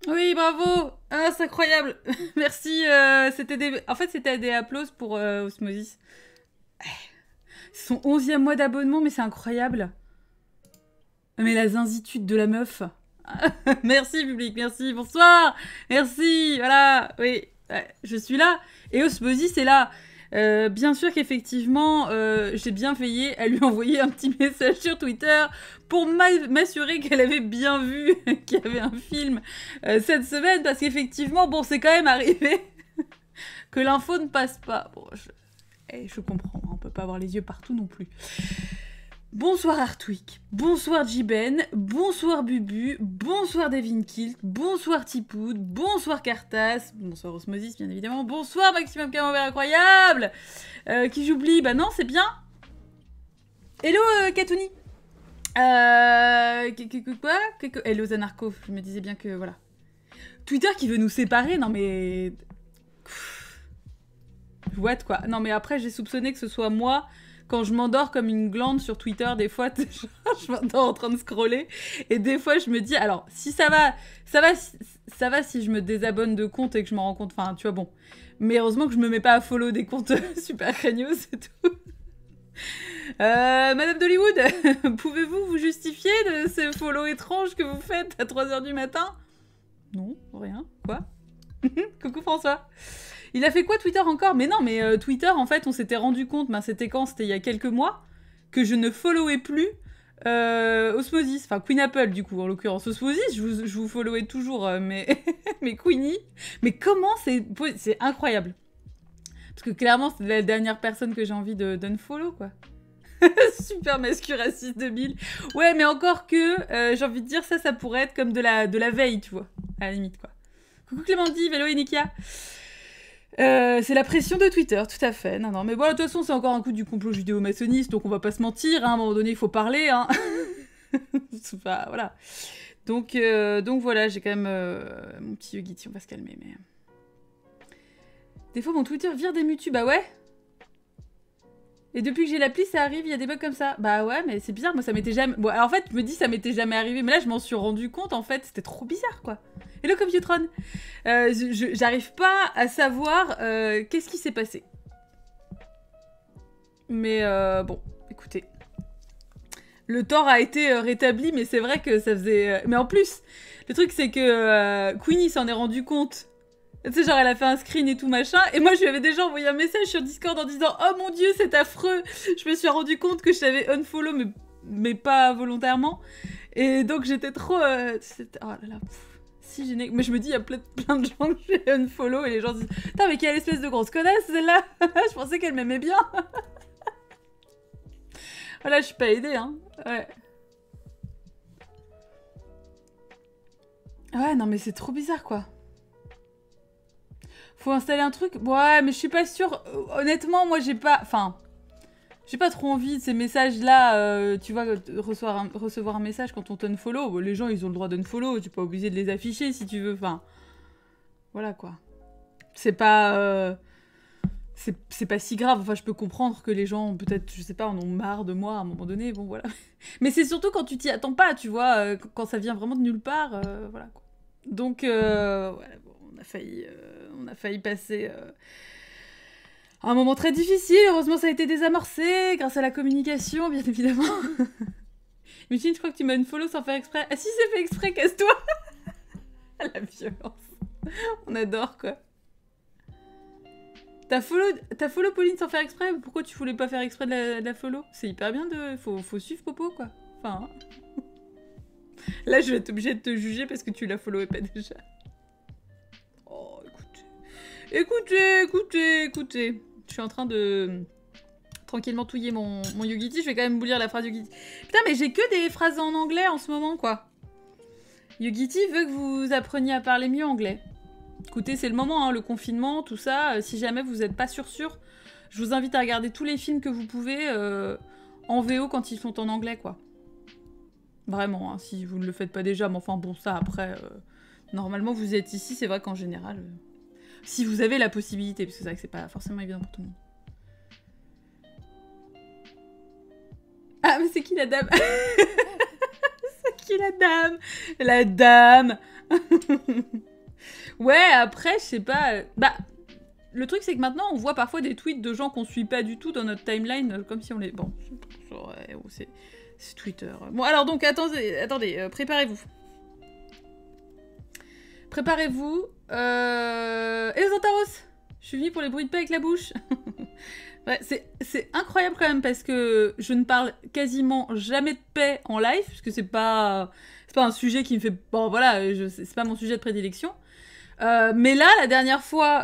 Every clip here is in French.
Oui, bravo. Ah, c'est incroyable. Merci. En fait, c'était des applauses pour Osmosis. C'est son 11e mois d'abonnement, mais c'est incroyable. Mais la zinzitude de la meuf. Merci, public, merci. Bonsoir. Merci. Voilà. Oui, ouais, je suis là. Et Osmosis est là. Bien sûr qu'effectivement, j'ai bien veillé à lui envoyer un petit message sur Twitter pour m'assurer qu'elle avait bien vu qu'il y avait un film cette semaine, parce qu'effectivement, bon, c'est quand même arrivé que l'info ne passe pas. Bon, je comprends, on peut pas avoir les yeux partout non plus. Bonsoir Artwick, bonsoir Jiben, bonsoir Bubu, bonsoir Devin Kilt, bonsoir Tipoud, bonsoir Cartas, bonsoir Osmosis bien évidemment, bonsoir Maximum Camembert incroyable. Qui j'oublie? Bah non, c'est bien. Hello Katouni. Quoi? Hello Zanarko, je me disais bien que voilà. Twitter qui veut nous séparer, non mais... What quoi? Non mais après j'ai soupçonné que ce soit moi... Quand je m'endors comme une glande sur Twitter, des fois, je m'endors en train de scroller. Et des fois, je me dis, alors, si ça va si je me désabonne de compte et que je m'en rends compte. Enfin, tu vois, bon. Mais heureusement que je me mets pas à follow des comptes super craignos, c'est tout. Madame d'Hollywood, pouvez-vous vous justifier de ce follow étrange que vous faites à 3h du matin? Non, rien. Quoi? Coucou François. Il a fait quoi Twitter encore? Mais non, mais Twitter, en fait, on s'était rendu compte, ben, c'était quand? C'était il y a quelques mois, que je ne followais plus Osmosis. Enfin, Queen Apple, du coup, en l'occurrence. Osmosis, je vous followais toujours, mais, mais Queenie. Mais comment c'est incroyable. Parce que clairement, c'est la dernière personne que j'ai envie d'unfollow, quoi. Super Mascuraciste 2000. Ouais, mais encore que, j'ai envie de dire, ça pourrait être comme de la veille, tu vois. À la limite, quoi. Coucou Clémentine, Vélo et Nikia. C'est la pression de Twitter, tout à fait. Non, mais bon, de toute façon, c'est encore un coup du complot judéo-maçonniste, donc on va pas se mentir, hein, à un moment donné, il faut parler, hein. Enfin, voilà. Donc voilà, j'ai quand même mon petit Yugiti, on va se calmer, mais... Des fois, mon Twitter vire des mutus, bah ouais. Et depuis que j'ai l'appli, ça arrive, il y a des bugs comme ça. Bah ouais, mais c'est bizarre, moi ça m'était jamais... Bon, alors en fait, je me dis ça m'était jamais arrivé, mais là je m'en suis rendu compte, en fait, c'était trop bizarre, quoi. Hello Computron. J'arrive pas à savoir qu'est-ce qui s'est passé. Mais bon, écoutez. Le tort a été rétabli, mais c'est vrai que ça faisait... Mais en plus, le truc c'est que Queenie s'en est rendu compte. Tu sais, genre elle a fait un screen et tout machin, et moi je lui avais déjà envoyé un message sur Discord en disant « Oh mon dieu, c'est affreux !» Je me suis rendu compte que je t'avais unfollow, mais pas volontairement. Et donc j'étais trop... Oh là là, si gênée. Mais je me dis, il y a plein de gens que j'ai unfollow, et les gens disent « Putain, mais quelle espèce de grosse connasse, celle-là !» Je pensais qu'elle m'aimait bien. Voilà, je suis pas aidée, hein. Ouais. Ouais, non, mais c'est trop bizarre, quoi. Faut installer un truc. Ouais, mais je suis pas sûre. Honnêtement, moi, j'ai pas... Enfin, j'ai pas trop envie de ces messages-là. Tu vois, recevoir un message quand on t'unfollow. Bon, les gens, ils ont le droit d'unfollow. Tu es pas obligé de les afficher si tu veux. Enfin, voilà, quoi. C'est pas... c'est pas si grave. Enfin, je peux comprendre que les gens, peut-être, je sais pas, en ont marre de moi à un moment donné. Bon, voilà. Mais c'est surtout quand tu t'y attends pas, tu vois. Quand ça vient vraiment de nulle part. Voilà, quoi. Donc, ouais, bon, on a failli passer un moment très difficile. Heureusement, ça a été désamorcé grâce à la communication, bien évidemment. Mutine, je crois que tu m'as une follow sans faire exprès. Ah si, c'est fait exprès, casse-toi. La violence. On adore, quoi. T'as follow Pauline sans faire exprès? Pourquoi tu voulais pas faire exprès de la follow? C'est hyper bien de... Faut suivre Popo, quoi. Enfin... Là, je vais être obligée de te juger parce que tu la followais pas déjà. Oh, écoutez. Je suis en train de tranquillement touiller mon Yugiti. Je vais quand même vous lire la phrase Yugiti. Putain, mais j'ai que des phrases en anglais en ce moment, quoi. Yugiti veut que vous appreniez à parler mieux anglais. Écoutez, c'est le moment, hein, le confinement, tout ça. Si jamais vous n'êtes pas sûr, je vous invite à regarder tous les films que vous pouvez en VO quand ils sont en anglais, quoi. Vraiment, hein, si vous ne le faites pas déjà. Mais enfin, bon, ça, après... Normalement, vous êtes ici, c'est vrai qu'en général... si vous avez la possibilité, parce que c'est vrai que c'est pas forcément évident pour tout le monde. Ah, mais c'est qui la dame? C'est qui la dame? La dame Ouais, après, je sais pas... Bah, le truc, c'est que maintenant, on voit parfois des tweets de gens qu'on suit pas du tout dans notre timeline, comme si on les... Bon, c'est Twitter. Bon, alors donc, attendez, préparez-vous. Préparez-vous. Hello Zantaros! Je suis venue pour les bruits de paix avec la bouche. Ouais, c'est incroyable quand même parce que je ne parle quasiment jamais de paix en live, puisque c'est pas un sujet qui me fait... Bon voilà, c'est pas mon sujet de prédilection. Mais là, la dernière fois,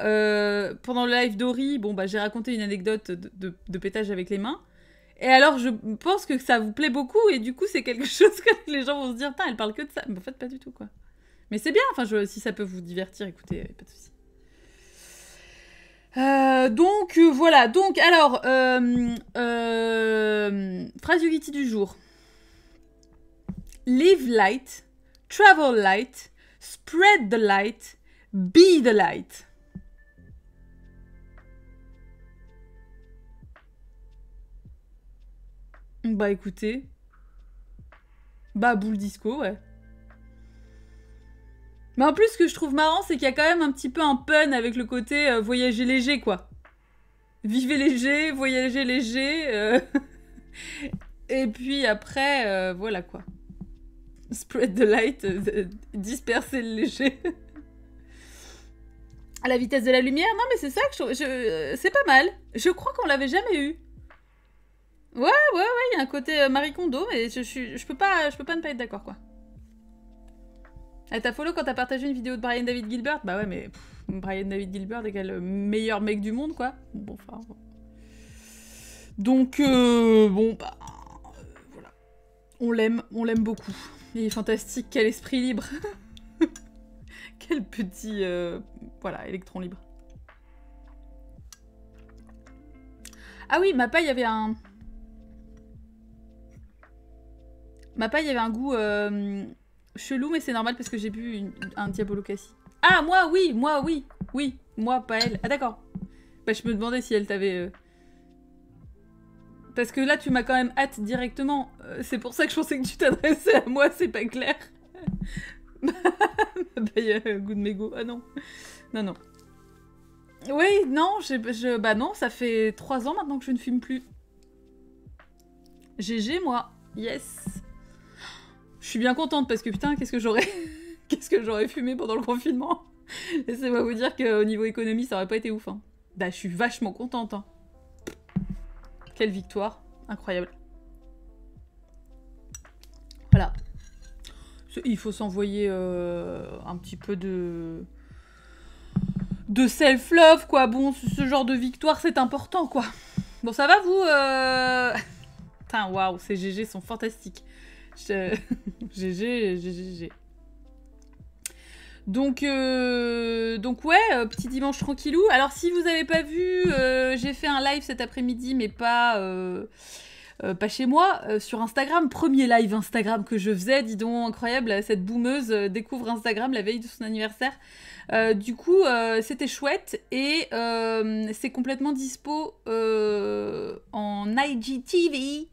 pendant le live d'Ori, bon bah j'ai raconté une anecdote de pétage avec les mains. Et alors je pense que ça vous plaît beaucoup et du coup c'est quelque chose que les gens vont se dire, elle parle que de ça. Mais en fait pas du tout quoi. Mais c'est bien, enfin si ça peut vous divertir, écoutez, pas de soucis. Donc voilà, donc alors phrase Yogiti du jour. Live light, travel light, spread the light, be the light. Bah écoutez, bah boule disco, ouais. Mais en plus, ce que je trouve marrant, c'est qu'il y a quand même un petit peu un pun avec le côté voyager léger, quoi. Vivez léger, voyager léger. Et puis après, voilà, quoi. Spread the light, disperser le léger. À la vitesse de la lumière? Non, mais c'est ça que c'est pas mal. Je crois qu'on l'avait jamais eu. Ouais, il y a un côté Marie Kondo, mais je peux pas ne pas être d'accord, quoi. T'as follow quand t'as partagé une vidéo de Brian David Gilbert? Bah ouais, mais Brian David Gilbert égale le meilleur mec du monde, quoi. Bon, enfin... Donc, bon, bah... voilà. On l'aime beaucoup. Il est fantastique, quel esprit libre. Quel petit... voilà, électron libre. Ah oui, ma paille avait un... Ma paille avait un goût... chelou, mais c'est normal parce que j'ai bu un Diabolo Cassis. Ah, moi, oui, moi, pas elle. Ah, d'accord. Bah, je me demandais si elle t'avait... Parce que là, tu m'as quand même hâte directement. C'est pour ça que je pensais que tu t'adressais à moi, c'est pas clair. Bah, il y a un goût de mégot. Ah non. Non. Oui, non, bah non, ça fait 3 ans maintenant que je ne fume plus. GG, moi. Yes. Je suis bien contente parce que putain, qu'est-ce que j'aurais fumé pendant le confinement. Laissez-moi vous dire qu'au niveau économie, ça aurait pas été ouf. Hein. Bah, je suis vachement contente. Hein. Quelle victoire. Incroyable. Voilà. Il faut s'envoyer un petit peu de self-love, quoi. Bon, ce genre de victoire, c'est important, quoi. Bon, ça va, vous Putain, waouh, ces GG sont fantastiques. GG. Donc ouais, petit dimanche tranquillou. Alors si vous avez pas vu, j'ai fait un live cet après-midi, mais pas chez moi, sur Instagram. Premier live Instagram que je faisais, dis donc, incroyable. Cette boomeuse découvre Instagram la veille de son anniversaire. Du coup, c'était chouette et c'est complètement dispo en IGTV.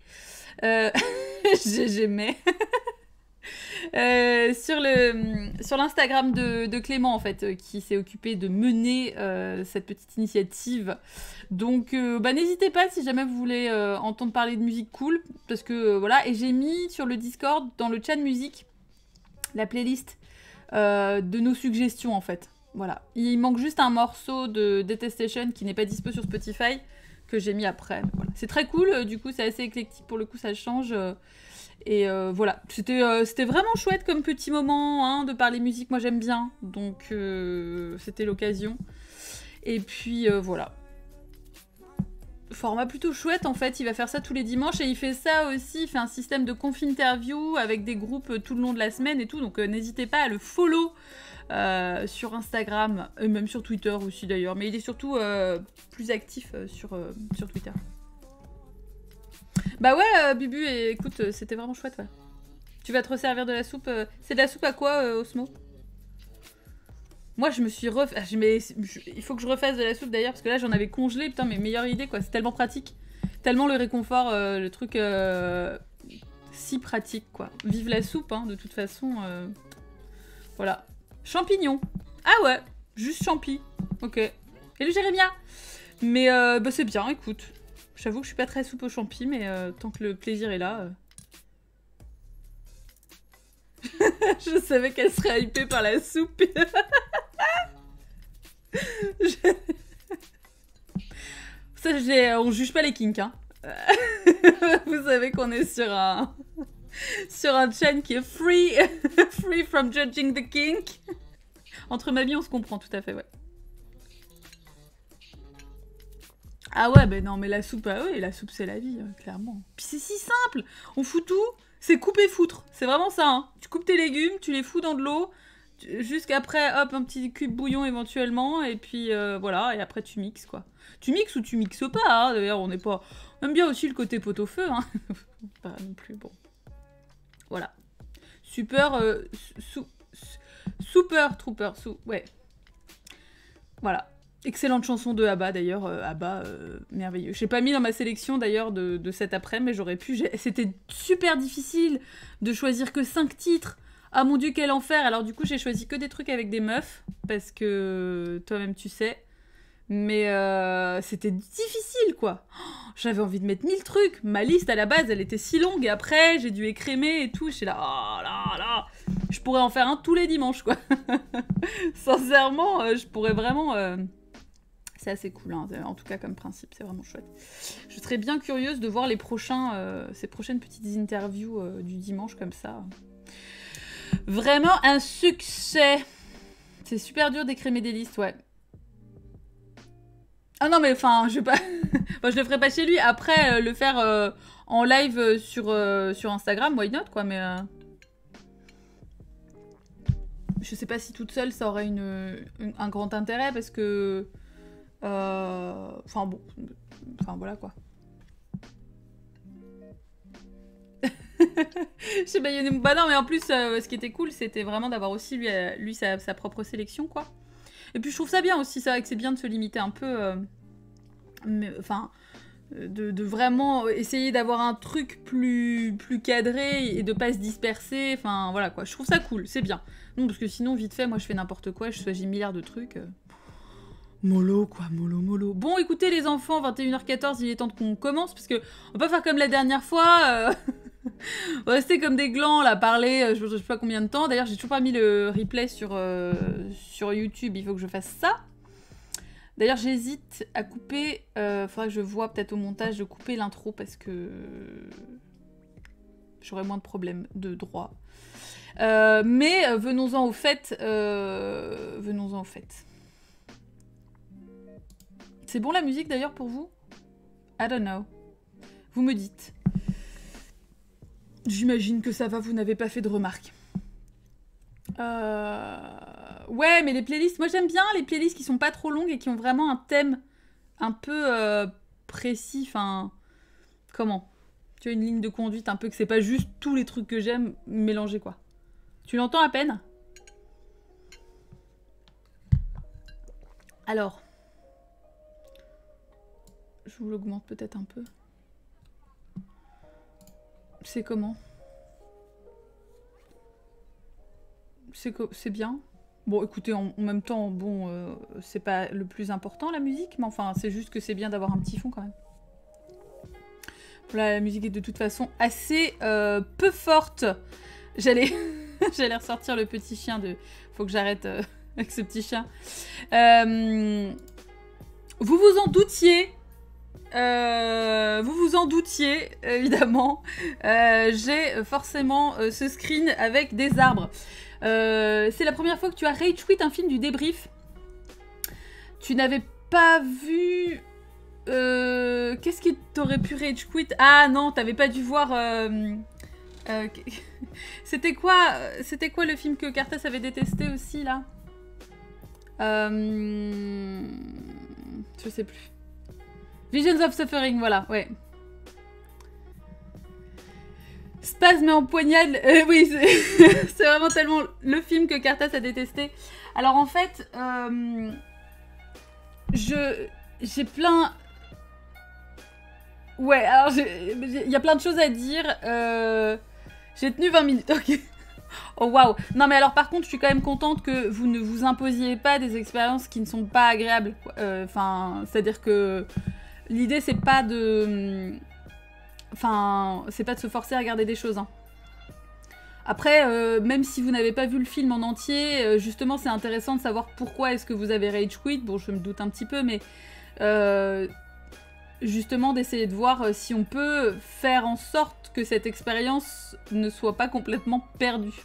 J'aimais. Sur l'Instagram de Clément, en fait, qui s'est occupé de mener cette petite initiative. Donc, bah, n'hésitez pas si jamais vous voulez entendre parler de musique cool, parce que, voilà, et j'ai mis sur le Discord, dans le chat de musique, la playlist de nos suggestions, en fait. Voilà. Il manque juste un morceau de Detestation qui n'est pas dispo sur Spotify, que j'ai mis après. Voilà. C'est très cool, du coup, c'est assez éclectique, pour le coup, ça change... Et voilà, c'était vraiment chouette comme petit moment hein, de parler musique, moi j'aime bien, donc c'était l'occasion. Et puis voilà. Format plutôt chouette en fait, il va faire ça tous les dimanches et il fait ça aussi, il fait un système de conf-interview avec des groupes tout le long de la semaine et tout, donc n'hésitez pas à le follow sur Instagram, et même sur Twitter aussi d'ailleurs, mais il est surtout plus actif sur Twitter. Bah ouais, Bubu, et écoute, c'était vraiment chouette, ouais. Tu vas te resservir de la soupe. C'est de la soupe à quoi, Osmo? Moi, je me suis il faut que je refasse de la soupe, d'ailleurs, parce que là, j'en avais congelé. Putain, mais meilleure idée, quoi. C'est tellement pratique. Tellement le réconfort, le truc si pratique, quoi. Vive la soupe, hein, de toute façon. Voilà. Champignon. Ah ouais, juste champi. Ok. Et le Jérémia. Mais bah c'est bien, écoute. J'avoue que je suis pas très soupe aux champis, mais tant que le plaisir est là... Je savais qu'elle serait hypée par la soupe. Ça, on juge pas les kinks, hein. Vous savez qu'on est sur un... sur un chaîne qui est free... free from judging the kink. Entre mamie, on se comprend tout à fait, ouais. Ah ouais, ben non, mais la soupe, ah ouais, la soupe c'est la vie, clairement. Puis c'est si simple, on fout tout, c'est couper foutre, c'est vraiment ça, hein. Tu coupes tes légumes, tu les fous dans de l'eau, jusqu'après, hop, un petit cube bouillon éventuellement, et puis voilà, et après tu mixes, quoi. Tu mixes ou tu mixes pas, hein, d'ailleurs, on n'est pas... On aime bien aussi le côté pot-au-feu, hein. Pas non plus, bon. Voilà. Super, Super Trooper, ouais. Voilà. Excellente chanson de ABBA d'ailleurs, ABBA, merveilleux. Je l'ai pas mis dans ma sélection d'ailleurs de cet après, mais j'aurais pu. C'était super difficile de choisir que 5 titres. Ah mon dieu, quel enfer. Alors du coup, j'ai choisi que des trucs avec des meufs, parce que toi-même tu sais. Mais c'était difficile quoi. Oh, j'avais envie de mettre 1000 trucs. Ma liste à la base, elle était si longue, et après, j'ai dû écrémer et tout. J'étais là, oh là là. Je pourrais en faire un tous les dimanches quoi. Sincèrement, je pourrais vraiment... C'est assez cool, hein, en tout cas comme principe, c'est vraiment chouette. Je serais bien curieuse de voir les prochains, ces prochaines petites interviews du dimanche comme ça. Vraiment un succès. C'est super dur d'écrémer des listes, ouais. Ah non mais enfin, je vais pas... Moi, je le ferai pas chez lui. Après, le faire en live sur Instagram, why not, quoi, mais... Je sais pas si toute seule, ça aurait un grand intérêt, parce que... Enfin bon, enfin voilà quoi. Je sais pas, bah non mais en plus ce qui était cool c'était vraiment d'avoir aussi lui sa propre sélection quoi. Et puis je trouve ça bien aussi, c'est vrai que c'est bien de se limiter un peu, enfin de vraiment essayer d'avoir un truc plus cadré et de pas se disperser, enfin voilà quoi, je trouve ça cool, c'est bien. Non parce que sinon vite fait moi je fais n'importe quoi, je choisis milliards de trucs. Mollo quoi, mollo. Bon écoutez les enfants, 21h14, il est temps qu'on commence, parce que on va pas faire comme la dernière fois, on va rester comme des glands là, parler, je sais pas combien de temps, d'ailleurs j'ai toujours pas mis le replay sur YouTube, il faut que je fasse ça. D'ailleurs j'hésite à couper, faudra que je vois peut-être au montage de couper l'intro, parce que j'aurai moins de problèmes de droit. Mais venons-en au fait, C'est bon la musique d'ailleurs pour vous? I don't know. Vous me dites. J'imagine que ça va, vous n'avez pas fait de remarques. Ouais, mais les playlists, moi j'aime bien les playlists qui sont pas trop longues et qui ont vraiment un thème un peu précis, enfin... Comment? Tu as une ligne de conduite un peu, que c'est pas juste tous les trucs que j'aime mélangés quoi. Tu l'entends à peine? Alors... Je vous l'augmente peut-être un peu. C'est comment? C'est bien. Bon, écoutez, en même temps, bon, c'est pas le plus important, la musique, mais enfin, c'est juste que c'est bien d'avoir un petit fond, quand même. Voilà, la musique est de toute façon assez peu forte. J'allais ressortir le petit chien de... Faut que j'arrête avec ce petit chien. Vous vous en doutiez. Vous vous en doutiez, évidemment. J'ai forcément ce screen avec des arbres. C'est la première fois que tu as rage quit un film du débrief. Tu n'avais pas vu... Qu'est-ce qui t'aurait pu rage quit? Ah non, t'avais pas dû voir... C'était quoi le film que Cartas avait détesté aussi, là? Je sais plus. Visions of Suffering, voilà, ouais. Spasme en poignade, oui, c'est vraiment tellement le film que Cartas a détesté. Alors en fait, j'ai plein... Ouais, alors il y a plein de choses à dire. J'ai tenu 20 minutes, ok. Oh waouh. Non mais alors par contre, je suis quand même contente que vous ne vous imposiez pas des expériences qui ne sont pas agréables. Enfin, c'est-à-dire que l'idée c'est pas de... Enfin, c'est pas de se forcer à regarder des choses. Hein. Après, même si vous n'avez pas vu le film en entier, justement c'est intéressant de savoir pourquoi est-ce que vous avez rage quit. Bon, je me doute un petit peu, mais... justement d'essayer de voir si on peut faire en sorte que cette expérience ne soit pas complètement perdue.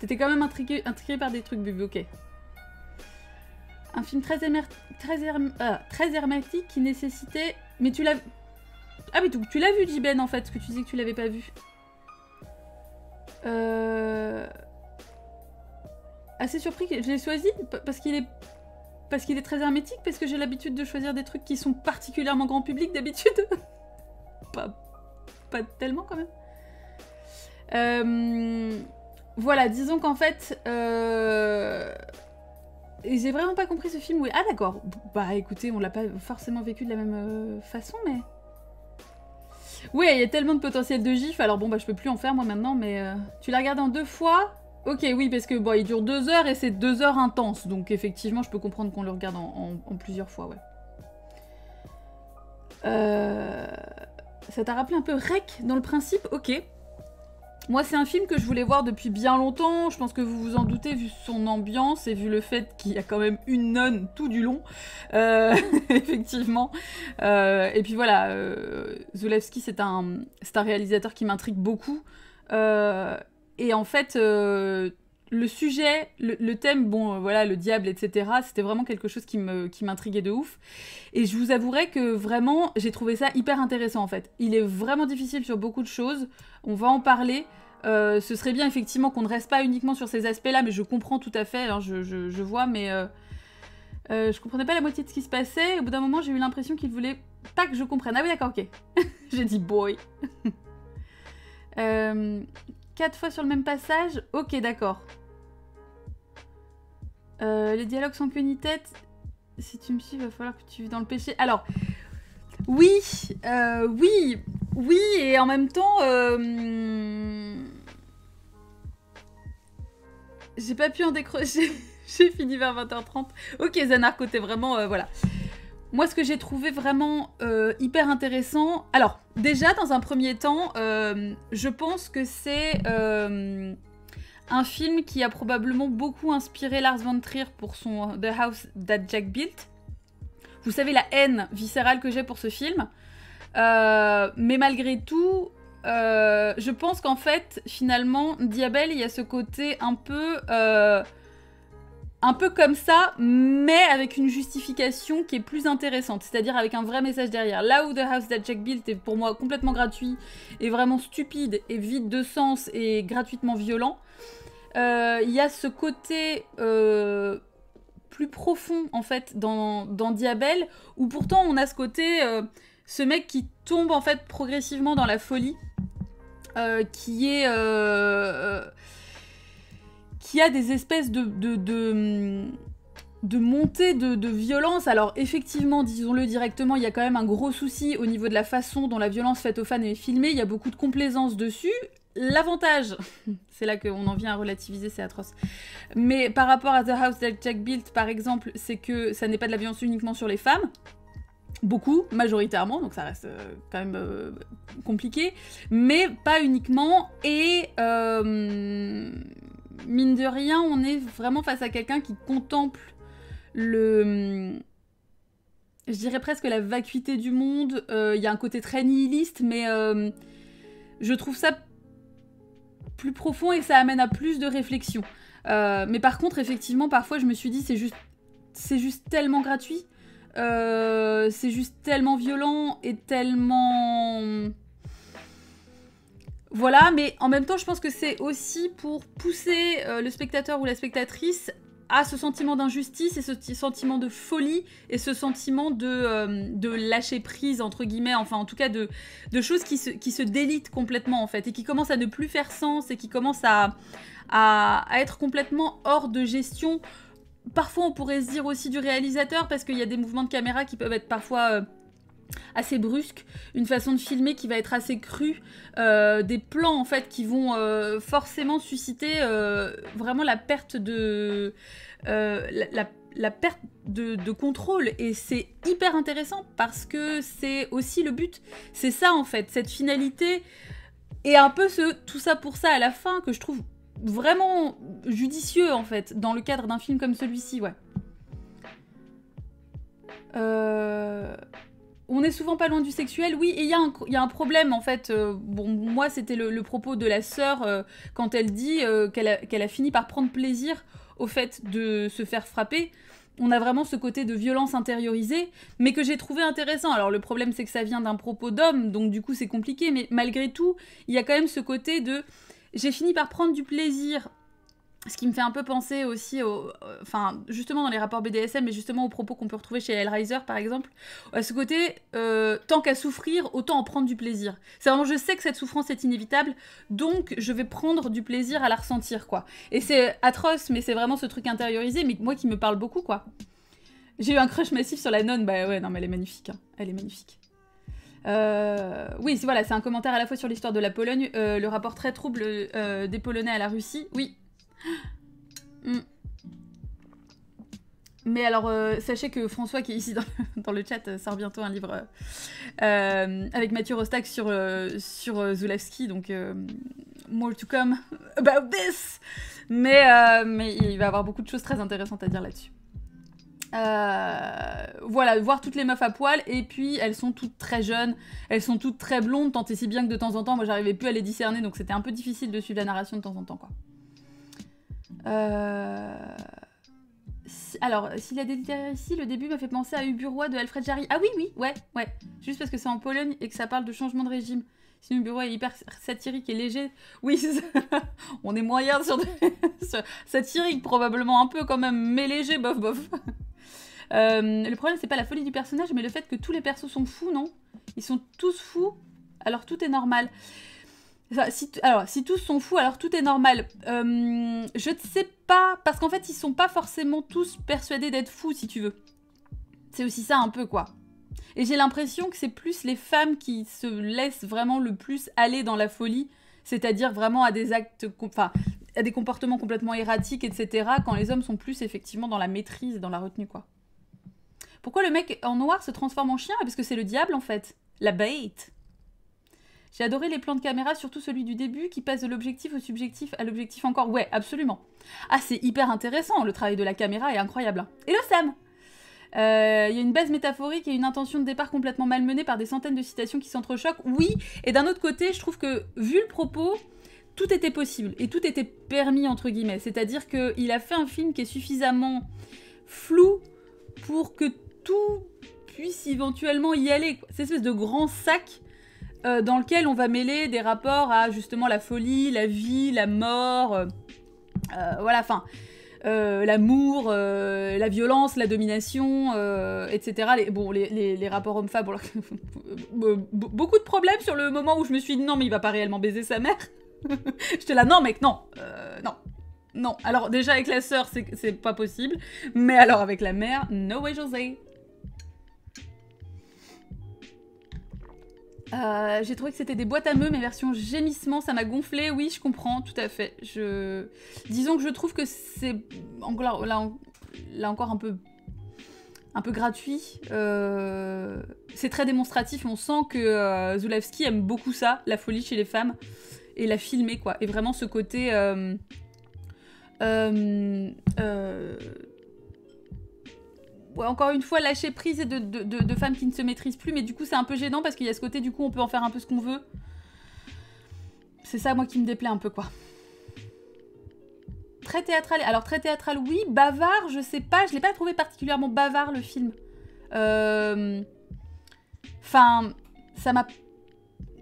T'étais quand même intrigué par des trucs, Bubu, ok. Un film très hermétique qui nécessitait... Mais tu l'as... Ah mais tu l'as vu, Jiben, en fait, ce que tu disais que tu l'avais pas vu. Assez surpris que je l'ai choisi parce qu'il est très hermétique, parce que j'ai l'habitude de choisir des trucs qui sont particulièrement grand public d'habitude. pas tellement quand même. Voilà, disons qu'en fait, j'ai vraiment pas compris ce film. Oui, ah d'accord. Bah écoutez, on l'a pas forcément vécu de la même façon, mais... Ouais, il y a tellement de potentiel de gif, alors bon bah je peux plus en faire moi maintenant, mais... Tu l'as regardé en 2 fois? Ok, oui, parce que bon, il dure 2 heures et c'est 2 heures intenses, donc effectivement, je peux comprendre qu'on le regarde en plusieurs fois, ouais. Ça t'a rappelé un peu Rec dans le principe? Ok. Moi, c'est un film que je voulais voir depuis bien longtemps, je pense que vous vous en doutez, vu son ambiance et vu le fait qu'il y a quand même une nonne tout du long, effectivement. Et puis voilà, Zulewski, c'est un réalisateur qui m'intrigue beaucoup. Et en fait, le sujet, le thème, bon, voilà, le diable, etc., c'était vraiment quelque chose qui m'intriguait de ouf. Et je vous avouerai que vraiment, j'ai trouvé ça hyper intéressant, en fait. Il est vraiment difficile sur beaucoup de choses. On va en parler. Ce serait bien, effectivement, qu'on ne reste pas uniquement sur ces aspects-là, mais je comprends tout à fait. Alors, je vois, mais je comprenais pas la moitié de ce qui se passait. Au bout d'un moment, j'ai eu l'impression qu'il voulait pas que je comprenne. Ah oui, d'accord, ok. J'ai dit boy. 4 fois sur le même passage? Ok, d'accord. Les dialogues sans queue ni tête. Si tu me suis, il va falloir que tu vives dans le péché. Alors, oui, oui, et en même temps, j'ai pas pu en décrocher. J'ai fini vers 20h30. Ok, Zanarco, t'es vraiment, voilà. Moi, ce que j'ai trouvé vraiment hyper intéressant... Alors, déjà, dans un premier temps, je pense que c'est un film qui a probablement beaucoup inspiré Lars von Trier pour son The House That Jack Built. Vous savez la haine viscérale que j'ai pour ce film. Mais malgré tout, je pense qu'en fait, finalement, Diabel, il y a ce côté un peu comme ça, mais avec une justification qui est plus intéressante, c'est-à-dire avec un vrai message derrière. Là où The House That Jack Built est pour moi complètement gratuit, et vraiment stupide, et vide de sens, et gratuitement violent, il y a ce côté plus profond, en fait, dans Diabel, où pourtant on a ce côté, ce mec qui tombe, en fait, progressivement dans la folie, qui a des espèces de montée de violence. Alors effectivement, disons-le directement, il y a quand même un gros souci au niveau de la façon dont la violence faite aux fans est filmée, il y a beaucoup de complaisance dessus. L'avantage, c'est là qu'on en vient à relativiser, c'est atroce, mais par rapport à The House That Jack Built, par exemple, c'est que ça n'est pas de la violence uniquement sur les femmes, beaucoup, majoritairement, donc ça reste quand même compliqué, mais pas uniquement, et mine de rien, on est vraiment face à quelqu'un qui contemple je dirais presque la vacuité du monde. Il y a un côté très nihiliste, mais je trouve ça plus profond et ça amène à plus de réflexion. Mais par contre, effectivement, parfois, je me suis dit, c'est juste tellement gratuit. C'est juste tellement violent et tellement... Voilà, mais en même temps, je pense que c'est aussi pour pousser le spectateur ou la spectatrice à ce sentiment d'injustice et ce sentiment de folie et ce sentiment de lâcher prise, entre guillemets, enfin en tout cas de choses qui se délitent complètement en fait et qui commencent à ne plus faire sens et qui commencent à être complètement hors de gestion. Parfois on pourrait se dire aussi du réalisateur parce qu'il y a des mouvements de caméra qui peuvent être parfois assez brusque, une façon de filmer qui va être assez crue, des plans en fait qui vont forcément susciter vraiment la perte de la perte de contrôle, et c'est hyper intéressant parce que c'est aussi le but, c'est ça en fait, cette finalité et un peu tout ça pour ça à la fin que je trouve vraiment judicieux en fait dans le cadre d'un film comme celui-ci, ouais. On est souvent pas loin du sexuel, oui, et il y a un problème en fait. Bon, moi c'était le propos de la sœur quand elle dit qu'elle a fini par prendre plaisir au fait de se faire frapper. On a vraiment ce côté de violence intériorisée, mais que j'ai trouvé intéressant. Alors le problème c'est que ça vient d'un propos d'homme, donc du coup c'est compliqué, mais malgré tout, il y a quand même ce côté de j'ai fini par prendre du plaisir. Ce qui me fait un peu penser aussi enfin, justement dans les rapports BDSM, mais justement aux propos qu'on peut retrouver chez Hellraiser, par exemple, à ce côté, tant qu'à souffrir, autant en prendre du plaisir. C'est vraiment, je sais que cette souffrance est inévitable, donc je vais prendre du plaisir à la ressentir, quoi. Et c'est atroce, mais c'est vraiment ce truc intériorisé, mais moi qui me parle beaucoup, quoi. J'ai eu un crush massif sur la nonne, bah ouais, non mais elle est magnifique, hein. Elle est magnifique. Oui, voilà, c'est un commentaire à la fois sur l'histoire de la Pologne, le rapport très trouble des Polonais à la Russie, oui. Mais alors, sachez que François, qui est ici dans le chat, sort bientôt un livre avec Mathieu Rostac sur Zulawski, donc more to come about this. Mais il va avoir beaucoup de choses très intéressantes à dire là-dessus. Voilà, voir toutes les meufs à poil, et puis elles sont toutes très jeunes, elles sont toutes très blondes, tant et si bien que de temps en temps, moi j'arrivais plus à les discerner, donc c'était un peu difficile de suivre la narration de temps en temps, quoi. Alors, s'il y a des détails ici, le début m'a fait penser à Uburoi de Alfred Jarry. Ah oui, ouais. Juste parce que c'est en Pologne et que ça parle de changement de régime. Sinon, Uburoi est hyper satirique et léger. Oui, on est moyen sur satirique, probablement un peu quand même, mais léger, bof. Le problème, c'est pas la folie du personnage, mais le fait que tous les persos sont fous, non? Ils sont tous fous, alors tout est normal. Enfin, si tous sont fous, alors tout est normal. Je ne sais pas, parce qu'en fait, ils sont pas forcément tous persuadés d'être fous, si tu veux. C'est aussi ça un peu, quoi. Et j'ai l'impression que c'est plus les femmes qui se laissent vraiment le plus aller dans la folie, c'est-à-dire vraiment à des actes, enfin, à des comportements complètement erratiques, etc., quand les hommes sont plus effectivement dans la maîtrise, dans la retenue, quoi. Pourquoi le mec en noir se transforme en chien? Parce que c'est le diable, en fait. La bête. J'ai adoré les plans de caméra, surtout celui du début, qui passe de l'objectif au subjectif à l'objectif encore. Ouais, absolument. Ah, c'est hyper intéressant, le travail de la caméra est incroyable. Hein. Et le Sam y a une base métaphorique et une intention de départ complètement malmenée par des centaines de citations qui s'entrechoquent. Oui, et d'un autre côté, je trouve que, vu le propos, tout était possible, et tout était permis, entre guillemets. C'est-à-dire qu'il a fait un film qui est suffisamment flou pour que tout puisse éventuellement y aller. Cette espèce de grand sac dans lequel on va mêler des rapports à justement la folie, la vie, la mort, voilà, enfin, l'amour, la violence, la domination, etc. Les rapports hommes-femmes, beaucoup de problèmes sur le moment où je me suis dit non, mais il va pas réellement baiser sa mère. J'étais là, non mec, non, non. Alors déjà avec la sœur, c'est pas possible, mais alors avec la mère, no way José. J'ai trouvé que c'était des boîtes à meux, mais version gémissement, ça m'a gonflé. Oui, je comprends, tout à fait. Disons que je trouve que c'est là encore un peu gratuit. C'est très démonstratif. On sent que Zulawski aime beaucoup ça, la folie chez les femmes, et la filmer, quoi. Et vraiment ce côté... Ouais, encore une fois, lâcher prise et de femmes qui ne se maîtrisent plus, mais du coup c'est un peu gênant parce qu'il y a ce côté, du coup on peut en faire un peu ce qu'on veut. C'est ça, moi, qui me déplaît un peu, quoi. Très théâtral, alors très théâtral, oui. Bavard, je sais pas, je l'ai pas trouvé particulièrement bavard, le film. Enfin, ça m'a...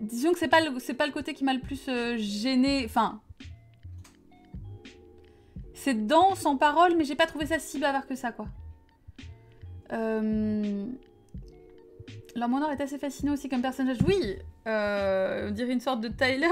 Disons que c'est pas le côté qui m'a le plus gêné, enfin... C'est dense, sans parole, mais j'ai pas trouvé ça si bavard que ça, quoi. L'homme en or est assez fascinant aussi comme personnage. Oui, on dirait une sorte de Tyler.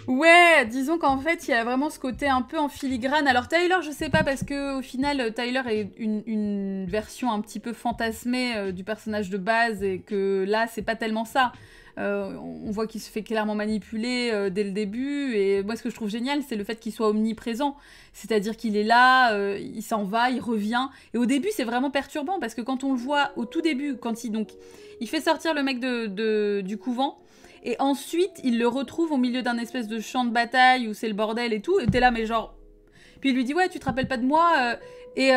Ouais, disons qu'en fait, il y a vraiment ce côté un peu en filigrane. Alors Tyler, je sais pas, parce que au final, Tyler est une version un petit peu fantasmée du personnage de base, et que là, c'est pas tellement ça. On voit qu'il se fait clairement manipuler dès le début, et moi, ce que je trouve génial, c'est le fait qu'il soit omniprésent. C'est-à-dire qu'il est là, il s'en va, il revient. Et au début, c'est vraiment perturbant, parce que quand on le voit au tout début, quand il fait sortir le mec du couvent, et ensuite, il le retrouve au milieu d'un espèce de champ de bataille où c'est le bordel et tout. Et t'es là, mais genre... Puis il lui dit, ouais, tu te rappelles pas de moi Et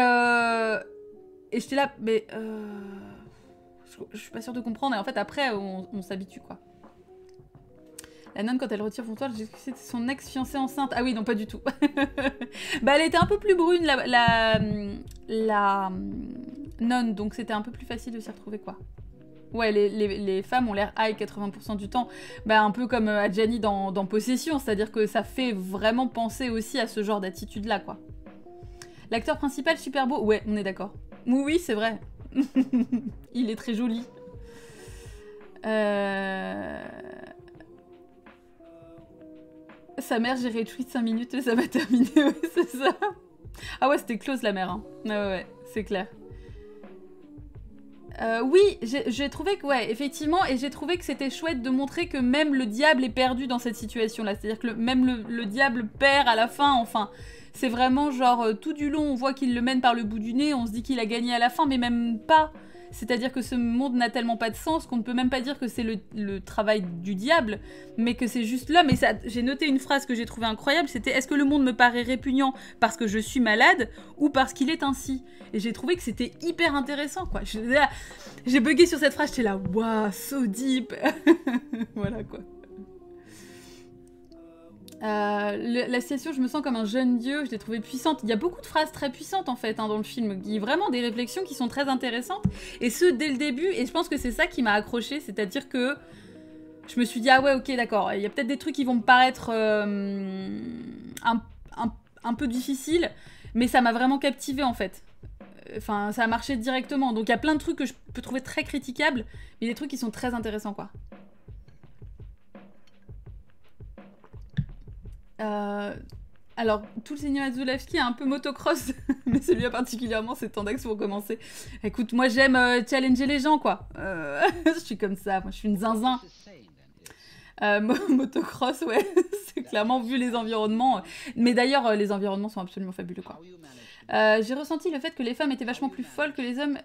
j'étais là, mais... Je suis pas sûre de comprendre. Et en fait, après, on s'habitue, quoi. La nonne, quand elle retire son toile, j'ai cru que c'était son ex-fiancée enceinte. Ah oui, non, pas du tout. Bah, elle était un peu plus brune, la nonne. Donc, c'était un peu plus facile de s'y retrouver, quoi. Ouais, les femmes ont l'air high 80% du temps. Bah, un peu comme Adjani dans Possession, c'est-à-dire que ça fait vraiment penser aussi à ce genre d'attitude-là, quoi. L'acteur principal, super beau. Ouais, on est d'accord. Oui, c'est vrai. Il est très joli. Sa mère, j'ai retweet 5 minutes et ça va terminer, ouais, c'est ça. Ah ouais, c'était close la mère, hein. Ouais, c'est clair. Oui, j'ai trouvé que, ouais, effectivement, et j'ai trouvé que c'était chouette de montrer que même le diable est perdu dans cette situation-là. C'est-à-dire que même le diable perd à la fin, enfin. C'est vraiment genre, tout du long, on voit qu'il le mène par le bout du nez, on se dit qu'il a gagné à la fin, mais même pas. C'est-à-dire que ce monde n'a tellement pas de sens qu'on ne peut même pas dire que c'est le travail du diable, mais que c'est juste l'homme. Et j'ai noté une phrase que j'ai trouvée incroyable, c'était « Est-ce que le monde me paraît répugnant parce que je suis malade ou parce qu'il est ainsi ?» Et j'ai trouvé que c'était hyper intéressant, quoi. J'ai bugué sur cette phrase, j'étais là « Waouh, so deep !» Voilà, quoi. La situation, je me sens comme un jeune dieu, je l'ai trouvée puissante. Il y a beaucoup de phrases très puissantes en fait dans le film. Il y a vraiment des réflexions qui sont très intéressantes. Et ce, dès le début, et je pense que c'est ça qui m'a accrochée, c'est-à-dire que je me suis dit, ah ouais, ok, d'accord, il y a peut-être des trucs qui vont me paraître un peu difficiles, mais ça m'a vraiment captivée en fait. Enfin, ça a marché directement. Donc il y a plein de trucs que je peux trouver très critiquables, mais des trucs qui sont très intéressants, quoi. Alors, tout le cinéma de Zulawski est un peu motocross, mais celui-là particulièrement, c'est Tendax pour commencer. Écoute, moi j'aime challenger les gens, quoi. Je suis comme ça, moi je suis une zinzin. Motocross, ouais, c'est clairement vu les environnements. Mais d'ailleurs, les environnements sont absolument fabuleux, quoi. J'ai ressenti le fait que les femmes étaient vachement plus folles que les hommes,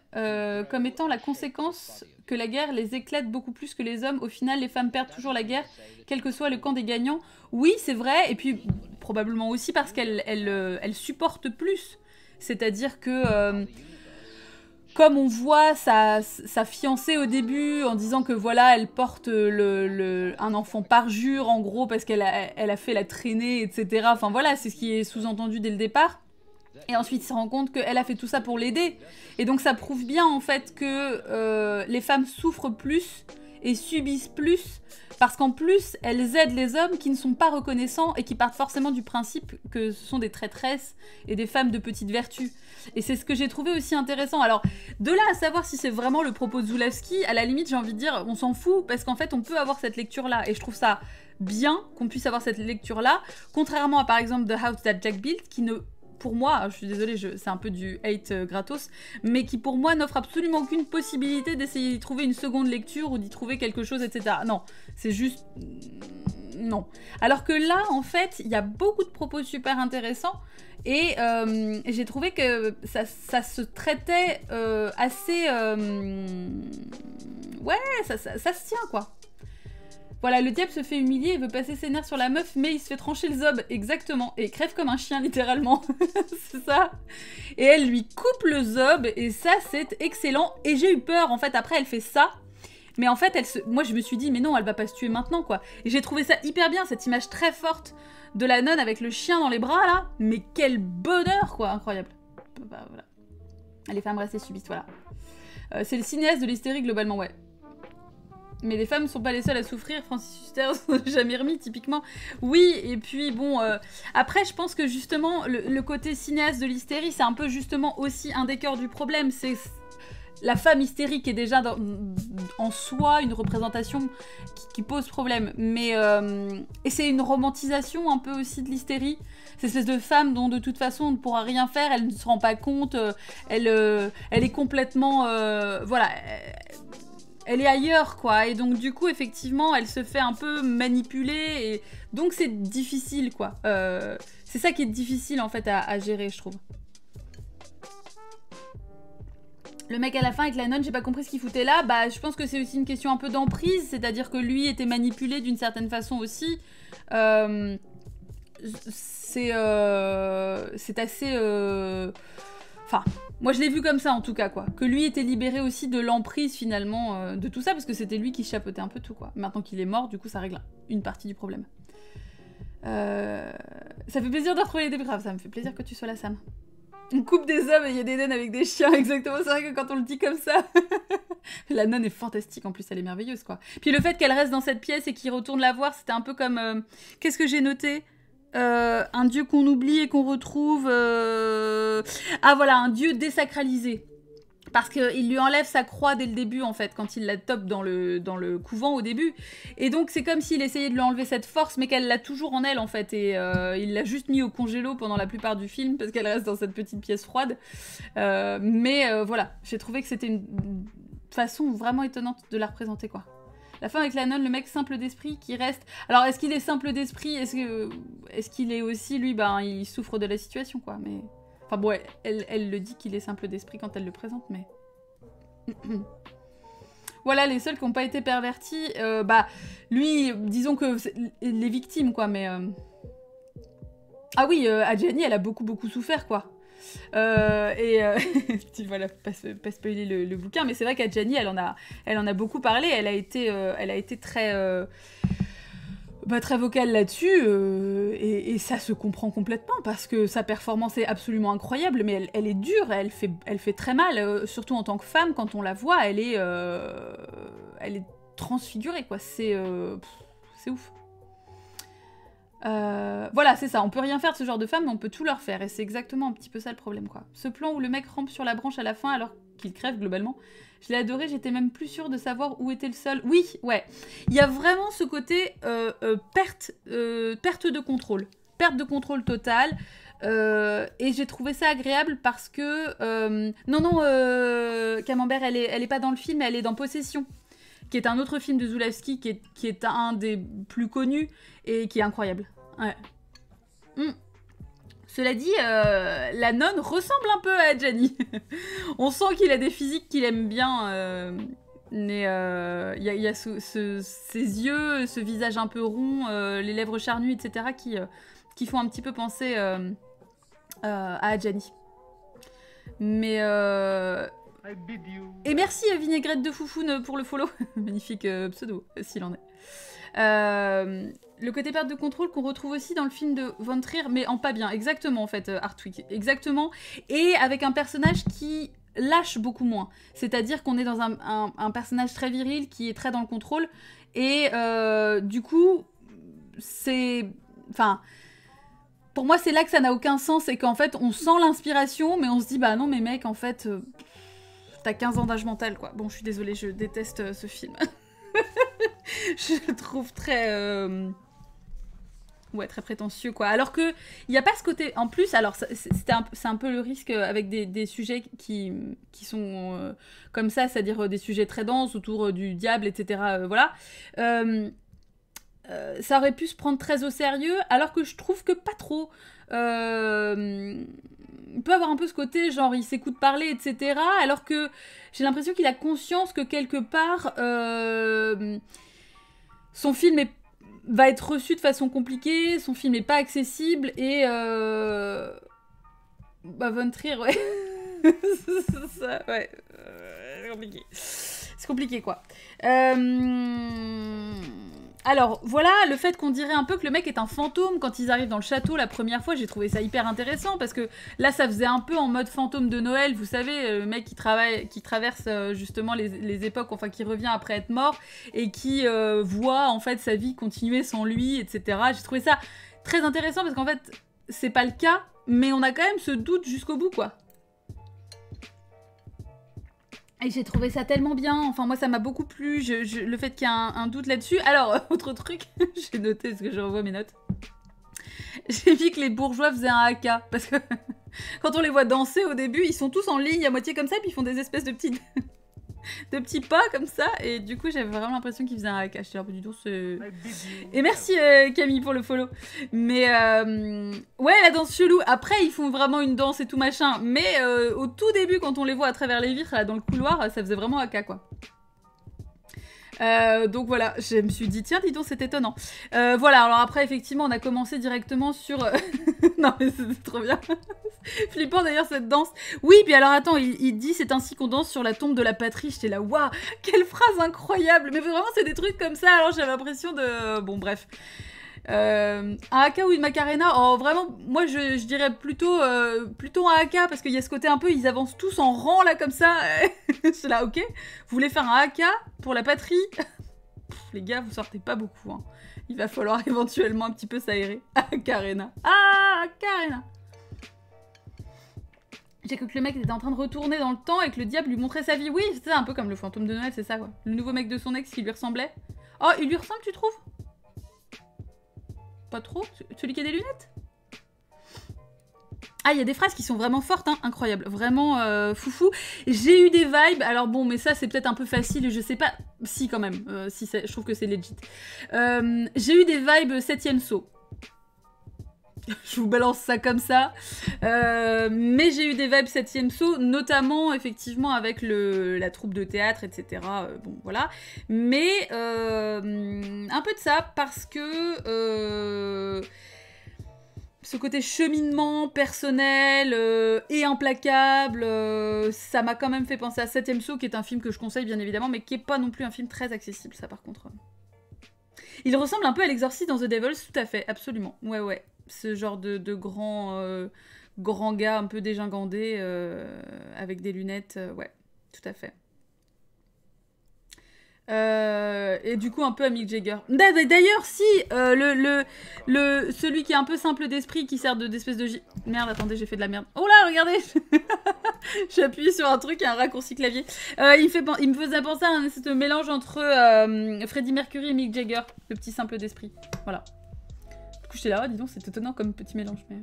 comme étant la conséquence que la guerre les éclate beaucoup plus que les hommes. Au final, les femmes perdent toujours la guerre, quel que soit le camp des gagnants. Oui, c'est vrai, et puis probablement aussi parce qu'elles supportent plus. C'est-à-dire que... comme on voit sa fiancée au début en disant que voilà, elle porte un enfant parjure en gros parce qu'elle a fait la traînée, etc. Enfin voilà, c'est ce qui est sous-entendu dès le départ. Et ensuite, il se rend compte qu'elle a fait tout ça pour l'aider. Et donc ça prouve bien en fait que les femmes souffrent plus et subissent plus parce qu'en plus, elles aident les hommes qui ne sont pas reconnaissants et qui partent forcément du principe que ce sont des traîtresses et des femmes de petite vertu. Et c'est ce que j'ai trouvé aussi intéressant. Alors, de là à savoir si c'est vraiment le propos de Zulawski, à la limite, j'ai envie de dire, on s'en fout, parce qu'en fait, on peut avoir cette lecture-là. Et je trouve ça bien qu'on puisse avoir cette lecture-là, contrairement à, par exemple, The House That Jack Built, qui ne... pour moi, je suis désolée, c'est un peu du hate gratos, mais qui pour moi n'offre absolument aucune possibilité d'essayer d'y trouver une seconde lecture ou d'y trouver quelque chose, etc. Non, c'est juste... non. Alors que là, en fait, il y a beaucoup de propos super intéressants, et j'ai trouvé que ça se traitait assez... ouais, ça se tient, quoi. Voilà, le diable se fait humilier, il veut passer ses nerfs sur la meuf, mais il se fait trancher le zob, exactement. Et il crève comme un chien, littéralement. C'est ça. Et elle lui coupe le zob, et ça, c'est excellent. Et j'ai eu peur, en fait, après, elle fait ça. Mais en fait, moi, je me suis dit, mais non, elle va pas se tuer maintenant, quoi. Et j'ai trouvé ça hyper bien, cette image très forte de la nonne avec le chien dans les bras, là. Mais quel bonheur, quoi. Incroyable. Bah, voilà. Les femmes restées subissent, voilà. C'est le cinéaste de l'hystérie, globalement, ouais. Mais les femmes ne sont pas les seules à souffrir, Francis Huster s'en est jamais remis, typiquement. Oui, et puis bon... après, je pense que justement, le côté cinéaste de l'hystérie, c'est un peu justement aussi un des cœurs du problème. C'est la femme hystérique est déjà en soi une représentation qui pose problème. Mais et c'est une romantisation un peu aussi de l'hystérie. Cette espèce de femme dont de toute façon on ne pourra rien faire, elle ne se rend pas compte, elle est complètement... voilà, elle est ailleurs, quoi. Et donc du coup, effectivement, elle se fait un peu manipuler. Et donc c'est difficile, quoi. C'est ça qui est difficile, en fait, à gérer, je trouve. Le mec à la fin avec la nonne, j'ai pas compris ce qu'il foutait là. Bah, je pense que c'est aussi une question un peu d'emprise. C'est-à-dire que lui était manipulé d'une certaine façon aussi. C'est assez... Enfin, moi je l'ai vu comme ça en tout cas, quoi. Que lui était libéré aussi de l'emprise finalement de tout ça, parce que c'était lui qui chapeautait un peu tout, quoi. Maintenant qu'il est mort, du coup ça règle une partie du problème. Ça fait plaisir de retrouver les débriefs, ça me fait plaisir que tu sois là, Sam. On coupe des hommes et il y a des naines avec des chiens, exactement. C'est vrai que quand on le dit comme ça... La nonne est fantastique, en plus elle est merveilleuse, quoi. Puis le fait qu'elle reste dans cette pièce et qu'il retourne la voir, c'était un peu comme... Qu'est-ce que j'ai noté ? Un dieu qu'on oublie et qu'on retrouve... Ah voilà, un dieu désacralisé. Parce qu'il lui enlève sa croix dès le début, en fait, quand il la tope dans le couvent au début. Et donc, c'est comme s'il essayait de lui enlever cette force, mais qu'elle l'a toujours en elle, en fait. Et il l'a juste mis au congélo pendant la plupart du film, parce qu'elle reste dans cette petite pièce froide. Voilà, j'ai trouvé que c'était une façon vraiment étonnante de la représenter, quoi. La fin avec la nonne, le mec simple d'esprit qui reste... Alors, est-ce qu'il est simple d'esprit? Est-ce qu'il est aussi, lui, ben, il souffre de la situation, quoi, mais... Enfin bon, elle le dit qu'il est simple d'esprit quand elle le présente, mais... Voilà, les seuls qui n'ont pas été pervertis, bah, lui, disons que les victimes, quoi, mais... Ah oui, Adjani, elle a beaucoup souffert, quoi. Tu voilà, pas spoiler le bouquin, mais c'est vrai qu'Adjani, elle en a beaucoup parlé, elle a été très... très vocale là-dessus, et ça se comprend complètement, parce que sa performance est absolument incroyable, mais elle est dure, elle fait très mal, surtout en tant que femme, quand on la voit, elle est transfigurée, quoi, c'est ouf. Voilà, c'est ça, on peut rien faire de ce genre de femme, mais on peut tout leur faire, et c'est exactement un petit peu ça le problème, quoi. Ce plan où le mec rampe sur la branche à la fin, alors qu'il crève, globalement, je l'ai adoré, j'étais même plus sûre de savoir où était le sol. Oui, ouais. Il y a vraiment ce côté perte de contrôle. Perte de contrôle totale. Et j'ai trouvé ça agréable parce que... Camembert, elle est pas dans le film, elle est dans Possession, qui est un autre film de Zulawski, qui est un des plus connus, et qui est incroyable. Ouais. Cela dit, la nonne ressemble un peu à Adjani. On sent qu'il a des physiques qu'il aime bien, mais il y a ses yeux, ce visage un peu rond, les lèvres charnues, etc., qui font un petit peu penser à Adjani. Mais... Et merci Vinaigrette de Foufoune pour le follow. Magnifique pseudo, s'il en est. Le côté perte de contrôle qu'on retrouve aussi dans le film de Von Trier, mais en pas bien, exactement en fait, Hartwig, exactement, et avec un personnage qui lâche beaucoup moins, c'est-à-dire qu'on est dans un personnage très viril qui est très dans le contrôle, et du coup, c'est... Enfin... Pour moi, c'est là que ça n'a aucun sens, et qu'en fait, on sent l'inspiration, mais on se dit, bah non, mais mec, en fait, t'as 15 ans d'âge mental, quoi. Bon, je suis désolée, je déteste ce film. Je le trouve très... Ouais, très prétentieux, quoi. Alors que il n'y a pas ce côté... En plus, alors, c'est un peu le risque avec des sujets qui sont comme ça, c'est-à-dire des sujets très denses autour du diable, etc. Voilà. Ça aurait pu se prendre très au sérieux, alors que je trouve que pas trop. Il peut avoir un peu ce côté, genre, il s'écoute parler, etc. Alors que j'ai l'impression qu'il a conscience que quelque part... son film va être reçu de façon compliquée, son film n'est pas accessible, et Von Trier, ouais. C'est ça, ouais. C'est compliqué. C'est compliqué, quoi. Alors, voilà, le fait qu'on dirait un peu que le mec est un fantôme quand ils arrivent dans le château la première fois, j'ai trouvé ça hyper intéressant, parce que là, ça faisait un peu en mode fantôme de Noël, vous savez, le mec qui traverse justement les époques, enfin, qui revient après être mort, et qui voit, en fait, sa vie continuer sans lui, etc. J'ai trouvé ça très intéressant, parce qu'en fait, c'est pas le cas, mais on a quand même ce doute jusqu'au bout, quoi. Et j'ai trouvé ça tellement bien, enfin moi ça m'a beaucoup plu, le fait qu'il y ait un doute là-dessus. Alors, autre truc, j'ai noté parce que je revois mes notes. J'ai vu que les bourgeois faisaient un haka, parce que quand on les voit danser au début, ils sont tous en ligne à moitié comme ça, puis ils font des espèces de petits pas comme ça, et du coup j'avais vraiment l'impression qu'ils faisaient un haka. J'étais un peu du tout, c'est... Et merci Camille pour le follow. Mais ouais, la danse chelou, après ils font vraiment une danse et tout machin, mais au tout début quand on les voit à travers les vitres là dans le couloir, ça faisait vraiment haka quoi. Donc voilà, je me suis dit, tiens, dis donc, c'est étonnant. Voilà, alors après, effectivement, on a commencé directement sur... non, mais c'était trop bien. Flippant d'ailleurs, cette danse. Oui, puis alors attends, il dit, c'est ainsi qu'on danse sur la tombe de la patrie. J'étais là, waouh, quelle phrase incroyable. Mais vraiment, c'est des trucs comme ça, alors j'avais l'impression de... Bon, bref. Un haka ou une macarena, oh vraiment moi je dirais plutôt un haka parce qu'il y a ce côté un peu ils avancent tous en rang là comme ça. C'est là ok, vous voulez faire un haka pour la patrie? Les gars vous sortez pas beaucoup hein. Il va falloir éventuellement un petit peu s'aérer. Macarena. Ah Macarena. J'ai cru que le mec était en train de retourner dans le temps et que le diable lui montrait sa vie. Oui c'est ça, un peu comme le fantôme de Noël, c'est ça quoi. Le nouveau mec de son ex qui lui ressemblait. Oh il lui ressemble tu trouves? Pas trop? Celui qui a des lunettes? Ah, il y a des phrases qui sont vraiment fortes, hein, incroyables. Vraiment foufou. J'ai eu des vibes, alors bon, mais ça c'est peut-être un peu facile, je sais pas... Si, quand même, si je trouve que c'est legit. J'ai eu des vibes 7ème saut. Je vous balance ça comme ça. Mais j'ai eu des vibes 7ème saut, notamment, effectivement, avec la troupe de théâtre, etc. Bon, voilà. Mais un peu de ça, parce que... ce côté cheminement personnel et implacable, ça m'a quand même fait penser à 7ème saut, qui est un film que je conseille, bien évidemment, mais qui est pas non plus un film très accessible, ça, par contre. Il ressemble un peu à l'Exorciste dans The Devils, tout à fait, absolument. Ouais, ouais. Ce genre de grand gars un peu dégingandé avec des lunettes, ouais, tout à fait. Et du coup un peu à Mick Jagger. D'ailleurs si celui qui est un peu simple d'esprit qui sert d'espèce de merde, attendez, j'ai fait de la merde. Oh là, regardez. J'ai appuyé sur un truc et un raccourci clavier. Il me faisait penser à ce mélange entre Freddie Mercury et Mick Jagger, le petit simple d'esprit. Voilà. Du coup j'étais là, oh, dis donc, c'est étonnant comme petit mélange. Mais...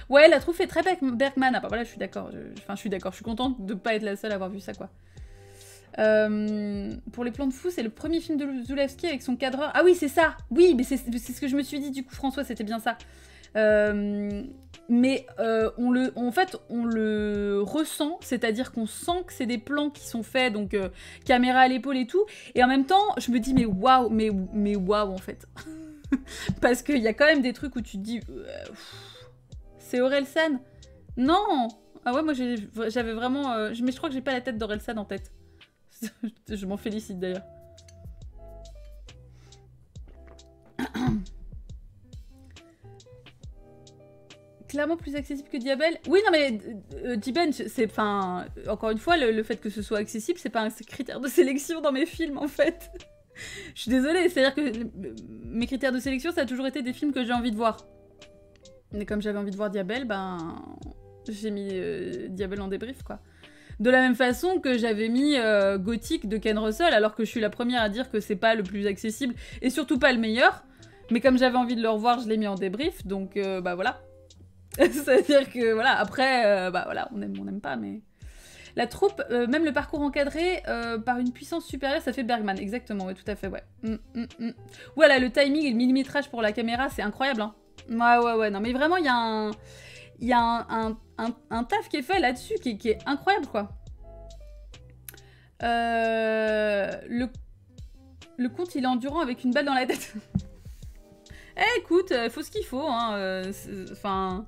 ouais, la troupe fait très Bergman. Ah bah voilà, je suis d'accord. Enfin, je suis d'accord. Je suis contente de pas être la seule à avoir vu ça, quoi. Pour les plans de fou, c'est le premier film de Zulawski avec son cadreur. Ah oui, c'est ça. Oui, mais c'est ce que je me suis dit. Du coup, François, c'était bien ça. Mais en fait, on le ressent, c'est-à-dire qu'on sent que c'est des plans qui sont faits, donc caméra à l'épaule et tout. Et en même temps, je me dis mais waouh, mais waouh en fait, parce qu'il y a quand même des trucs où tu te dis c'est Orelsan. Non. Ah ouais, moi j'avais vraiment, mais je crois que j'ai pas la tête d'Orelsan en tête. Je m'en félicite d'ailleurs. Clairement plus accessible que Diabel. Oui, non mais Diben, c'est, enfin, encore une fois, le fait que ce soit accessible, c'est pas un critère de sélection dans mes films en fait. Je suis désolée, c'est-à-dire que mes critères de sélection, ça a toujours été des films que j'ai envie de voir. Mais comme j'avais envie de voir Diabel, ben j'ai mis Diabel en débrief quoi. De la même façon que j'avais mis Gothic de Ken Russell, alors que je suis la première à dire que c'est pas le plus accessible, et surtout pas le meilleur. Mais comme j'avais envie de le revoir, je l'ai mis en débrief, donc bah voilà. C'est-à-dire que voilà, après, bah voilà, on aime pas, mais... La troupe, même le parcours encadré par une puissance supérieure, ça fait Bergman, exactement, ouais, tout à fait, ouais. Voilà, le timing et le millimétrage pour la caméra, c'est incroyable, hein. Ouais, non, mais vraiment, il y a un taf qui est fait là-dessus qui est incroyable, quoi. Le conte, il est endurant avec une balle dans la tête. Eh, écoute, faut ce qu'il faut, hein. Enfin...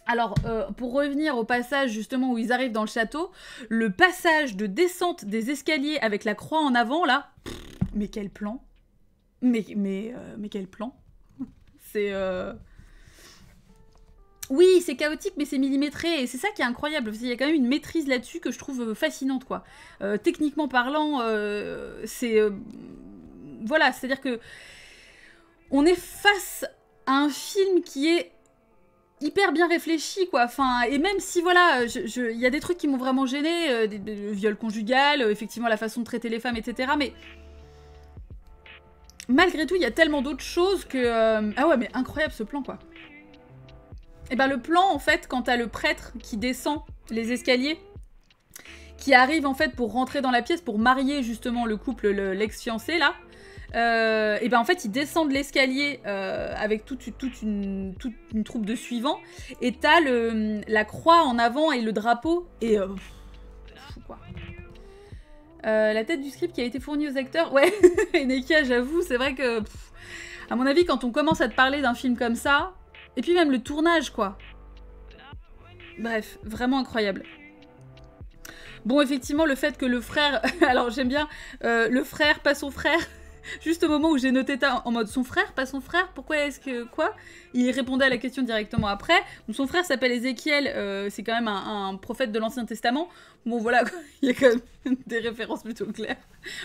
Alors, pour revenir au passage, justement, où ils arrivent dans le château, le passage de descente des escaliers avec la croix en avant, là... mais quel plan! Mais quel plan! C'est... Oui, c'est chaotique, mais c'est millimétré, et c'est ça qui est incroyable. Il y a quand même une maîtrise là-dessus que je trouve fascinante, quoi. Techniquement parlant, c'est... voilà, c'est-à-dire que... on est face à un film qui est hyper bien réfléchi, quoi. Enfin, et même si, voilà, il y a des trucs qui m'ont vraiment gêné, des viols conjugal, effectivement, la façon de traiter les femmes, etc. Mais malgré tout, il y a tellement d'autres choses que... Ah ouais, mais incroyable ce plan, quoi. Et ben le plan, en fait, quand t'as le prêtre qui descend les escaliers, qui arrive, en fait, pour rentrer dans la pièce, pour marier, justement, le couple, l'ex-fiancé, là, et ben en fait, il descend de l'escalier avec toute une troupe de suivants, et t'as la croix en avant et le drapeau, et... fou, quoi. La tête du script qui a été fournie aux acteurs, ouais, Nekia, j'avoue, c'est vrai que... à mon avis, quand on commence à te parler d'un film comme ça, et puis même le tournage, quoi. Bref, vraiment incroyable. Bon, effectivement, le fait que le frère... alors, j'aime bien le frère, pas son frère... Juste au moment où j'ai noté en mode son frère, pas son frère, pourquoi est-ce que... Quoi? Il répondait à la question directement après. Donc son frère s'appelle Ézéchiel, c'est quand même un prophète de l'Ancien Testament. Bon voilà, quoi. Il y a quand même des références plutôt claires.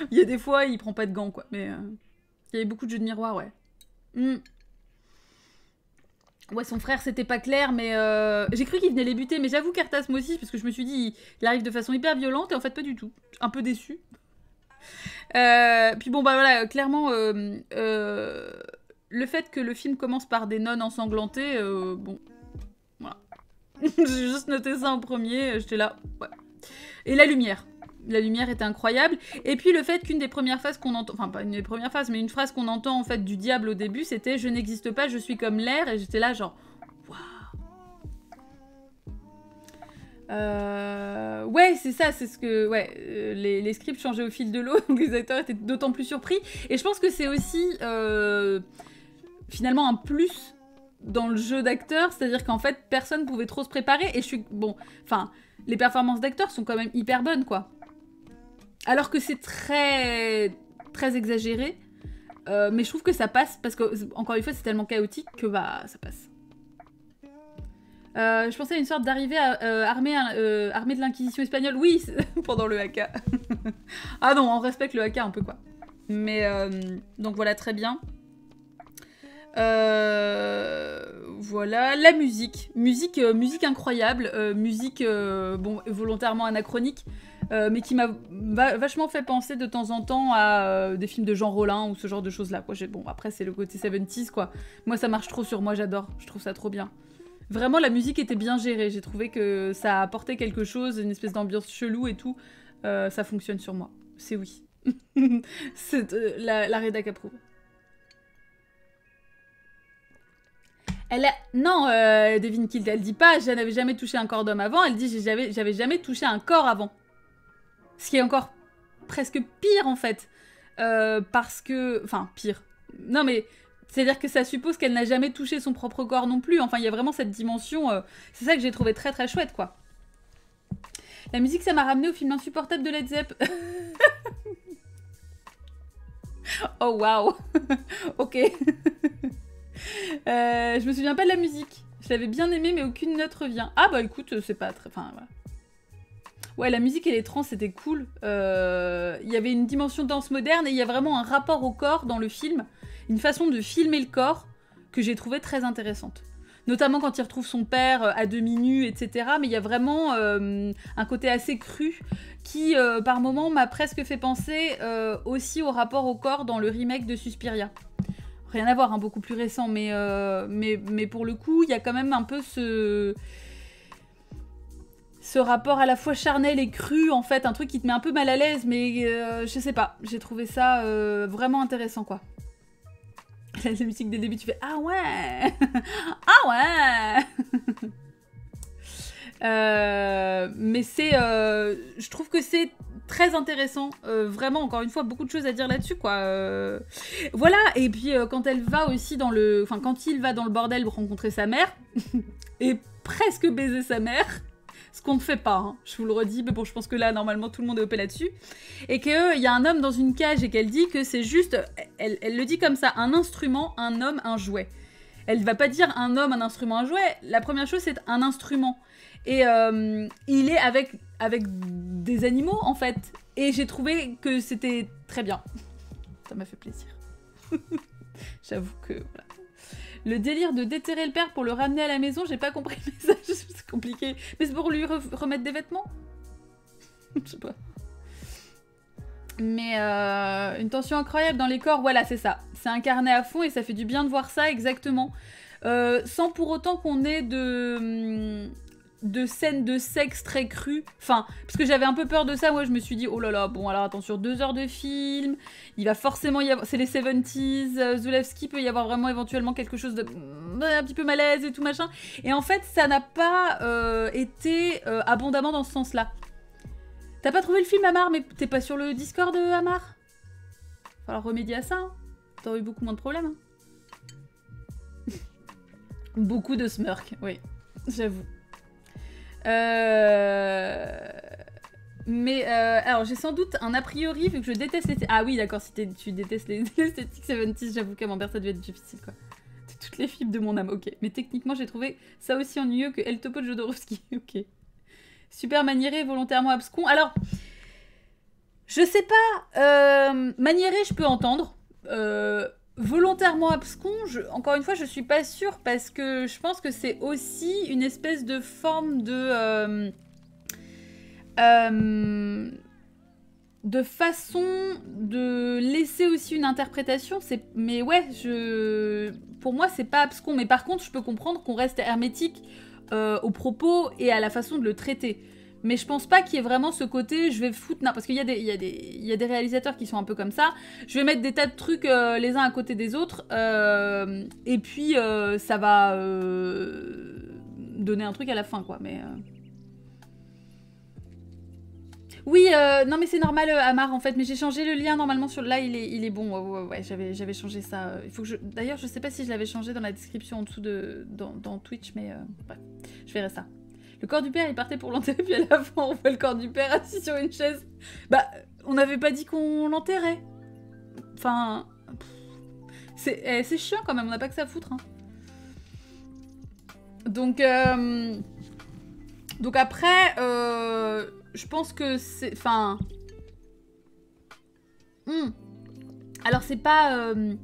Il y a des fois, il prend pas de gants, quoi. Mais il y avait beaucoup de jeux de miroir, ouais. Ouais, son frère, c'était pas clair, mais j'ai cru qu'il venait les buter. Mais j'avoue qu'Arthas, moi aussi, parce que je me suis dit, il arrive de façon hyper violente, et en fait pas du tout. Un peu déçu. Puis bon, bah voilà, clairement, le fait que le film commence par des nonnes ensanglantées, bon, voilà. J'ai juste noté ça en premier, j'étais là, ouais. Et la lumière était incroyable. Et puis le fait qu'une des premières phrases qu'on entend, enfin pas une des premières phrases, mais une phrase qu'on entend en fait du diable au début, c'était « Je n'existe pas, je suis comme l'air », et j'étais là genre, waouh. Ouais, c'est ça, c'est ce que... Ouais, les scripts changeaient au fil de l'eau, donc les acteurs étaient d'autant plus surpris. Et je pense que c'est aussi, finalement, un plus dans le jeu d'acteur, c'est-à-dire qu'en fait, personne pouvait trop se préparer, et je suis... Bon, enfin, les performances d'acteurs sont quand même hyper bonnes, quoi. Alors que c'est très... très exagéré, mais je trouve que ça passe, parce que, encore une fois, c'est tellement chaotique que, bah, ça passe. Je pensais à une sorte d'arrivée armée de l'Inquisition espagnole. Oui, pendant le haka. Ah non, on respecte le haka un peu, quoi. Mais, donc voilà, très bien. Voilà, la musique. Musique incroyable. Musique, bon, volontairement anachronique. Mais qui m'a vachement fait penser de temps en temps à des films de Jean Rollin ou ce genre de choses-là. Bon, après, c'est le côté 70s, quoi. Moi, ça marche trop sur moi, j'adore. Je trouve ça trop bien. Vraiment, la musique était bien gérée. J'ai trouvé que ça apportait quelque chose, une espèce d'ambiance chelou et tout. Ça fonctionne sur moi. C'est oui. C'est la rédac approuve. Non, Devin Kilt, elle dit pas « Je n'avais jamais touché un corps d'homme avant », elle dit « J'avais jamais touché un corps avant ». Ce qui est encore presque pire, en fait. Parce que... Enfin, pire. Non, mais... C'est-à-dire que ça suppose qu'elle n'a jamais touché son propre corps non plus. Enfin, il y a vraiment cette dimension... C'est ça que j'ai trouvé très très chouette, quoi. La musique, ça m'a ramené au film insupportable de Led Zepp. Oh, waouh. Ok. Je me souviens pas de la musique. Je l'avais bien aimée, mais aucune note revient. Ah bah écoute, c'est pas très... Enfin, voilà. Ouais, la musique et les trans, c'était cool. Il y avait une dimension danse moderne et il y a vraiment un rapport au corps dans le film. Une façon de filmer le corps que j'ai trouvé très intéressante. Notamment quand il retrouve son père à demi nu, etc. Mais il y a vraiment un côté assez cru qui, par moments, m'a presque fait penser aussi au rapport au corps dans le remake de Suspiria. Rien à voir, hein, beaucoup plus récent, mais pour le coup, il y a quand même un peu ce rapport à la fois charnel et cru, en fait, un truc qui te met un peu mal à l'aise, mais je sais pas, j'ai trouvé ça vraiment intéressant, quoi. La musique dès le début, tu fais « Ah ouais. Ah ouais. » Mais c'est... je trouve que c'est très intéressant. Vraiment, encore une fois, beaucoup de choses à dire là-dessus, quoi. Voilà, et puis quand elle va aussi dans le... Enfin, quand il va dans le bordel pour rencontrer sa mère, et presque baiser sa mère... Ce qu'on ne fait pas, hein, je vous le redis, mais bon, je pense que là, normalement, tout le monde est OP là-dessus. Et qu'il y a un homme dans une cage et qu'elle dit que c'est juste... Elle le dit comme ça, un instrument, un homme, un jouet. Elle va pas dire un homme, un instrument, un jouet. La première chose, c'est un instrument. Et il est avec des animaux, en fait. Et j'ai trouvé que c'était très bien. Ça m'a fait plaisir. J'avoue que... Voilà. Le délire de déterrer le père pour le ramener à la maison, j'ai pas compris le message, c'est compliqué. Mais c'est pour lui remettre des vêtements? Je sais pas. Mais une tension incroyable dans les corps, voilà, c'est ça. C'est incarné à fond et ça fait du bien de voir ça, exactement. Sans pour autant qu'on ait de scènes de sexe très crues. Enfin, parce que j'avais un peu peur de ça, moi je me suis dit, oh là là, bon alors attends, sur 2 heures de film, il va forcément y avoir, c'est les 70s, Zulawski peut y avoir vraiment éventuellement quelque chose de un petit peu malaise et tout machin. Et en fait, ça n'a pas été abondamment dans ce sens-là. T'as pas trouvé le film Amar, mais t'es pas sur le Discord de Amar? Falloir remédier à ça, hein. T'aurais eu beaucoup moins de problèmes. Hein. Beaucoup de smirk, oui, j'avoue. Mais alors j'ai sans doute un a priori vu que je déteste les... Ah oui d'accord, si tu détestes les esthétiques 70s, j'avoue qu'à mon père ça devait être difficile quoi. C'est toutes les fibres de mon âme, ok. Mais techniquement j'ai trouvé ça aussi ennuyeux que El Topo de Jodorowsky, ok. Super maniéré, volontairement abscon. Alors, je sais pas, maniéré je peux entendre. Volontairement abscon, encore une fois, je suis pas sûre parce que je pense que c'est aussi une espèce de forme de façon de laisser aussi une interprétation. Mais ouais, pour moi, c'est pas abscon. Mais par contre, je peux comprendre qu'on reste hermétique aux propos et à la façon de le traiter. Mais je pense pas qu'il y ait vraiment ce côté je vais foutre... Non, parce qu'il y a des réalisateurs qui sont un peu comme ça. Je vais mettre des tas de trucs les uns à côté des autres. Et puis, ça va donner un truc à la fin, quoi. Mais... Oui, non mais c'est normal, Amar, en fait. Mais j'ai changé le lien, normalement, sur là, il est bon. Ouais, j'avais changé ça. Il faut que D'ailleurs, je sais pas si je l'avais changé dans la description en dessous dans Twitch, mais bref, je verrai ça. Le corps du père, il partait pour l'enterrer, puis à la fin, on voit le corps du père assis sur une chaise. Bah, on n'avait pas dit qu'on l'enterrait. Enfin... C'est chiant, quand même, on n'a pas que ça à foutre. Hein. Donc après, je pense que c'est... Enfin... Alors, c'est pas une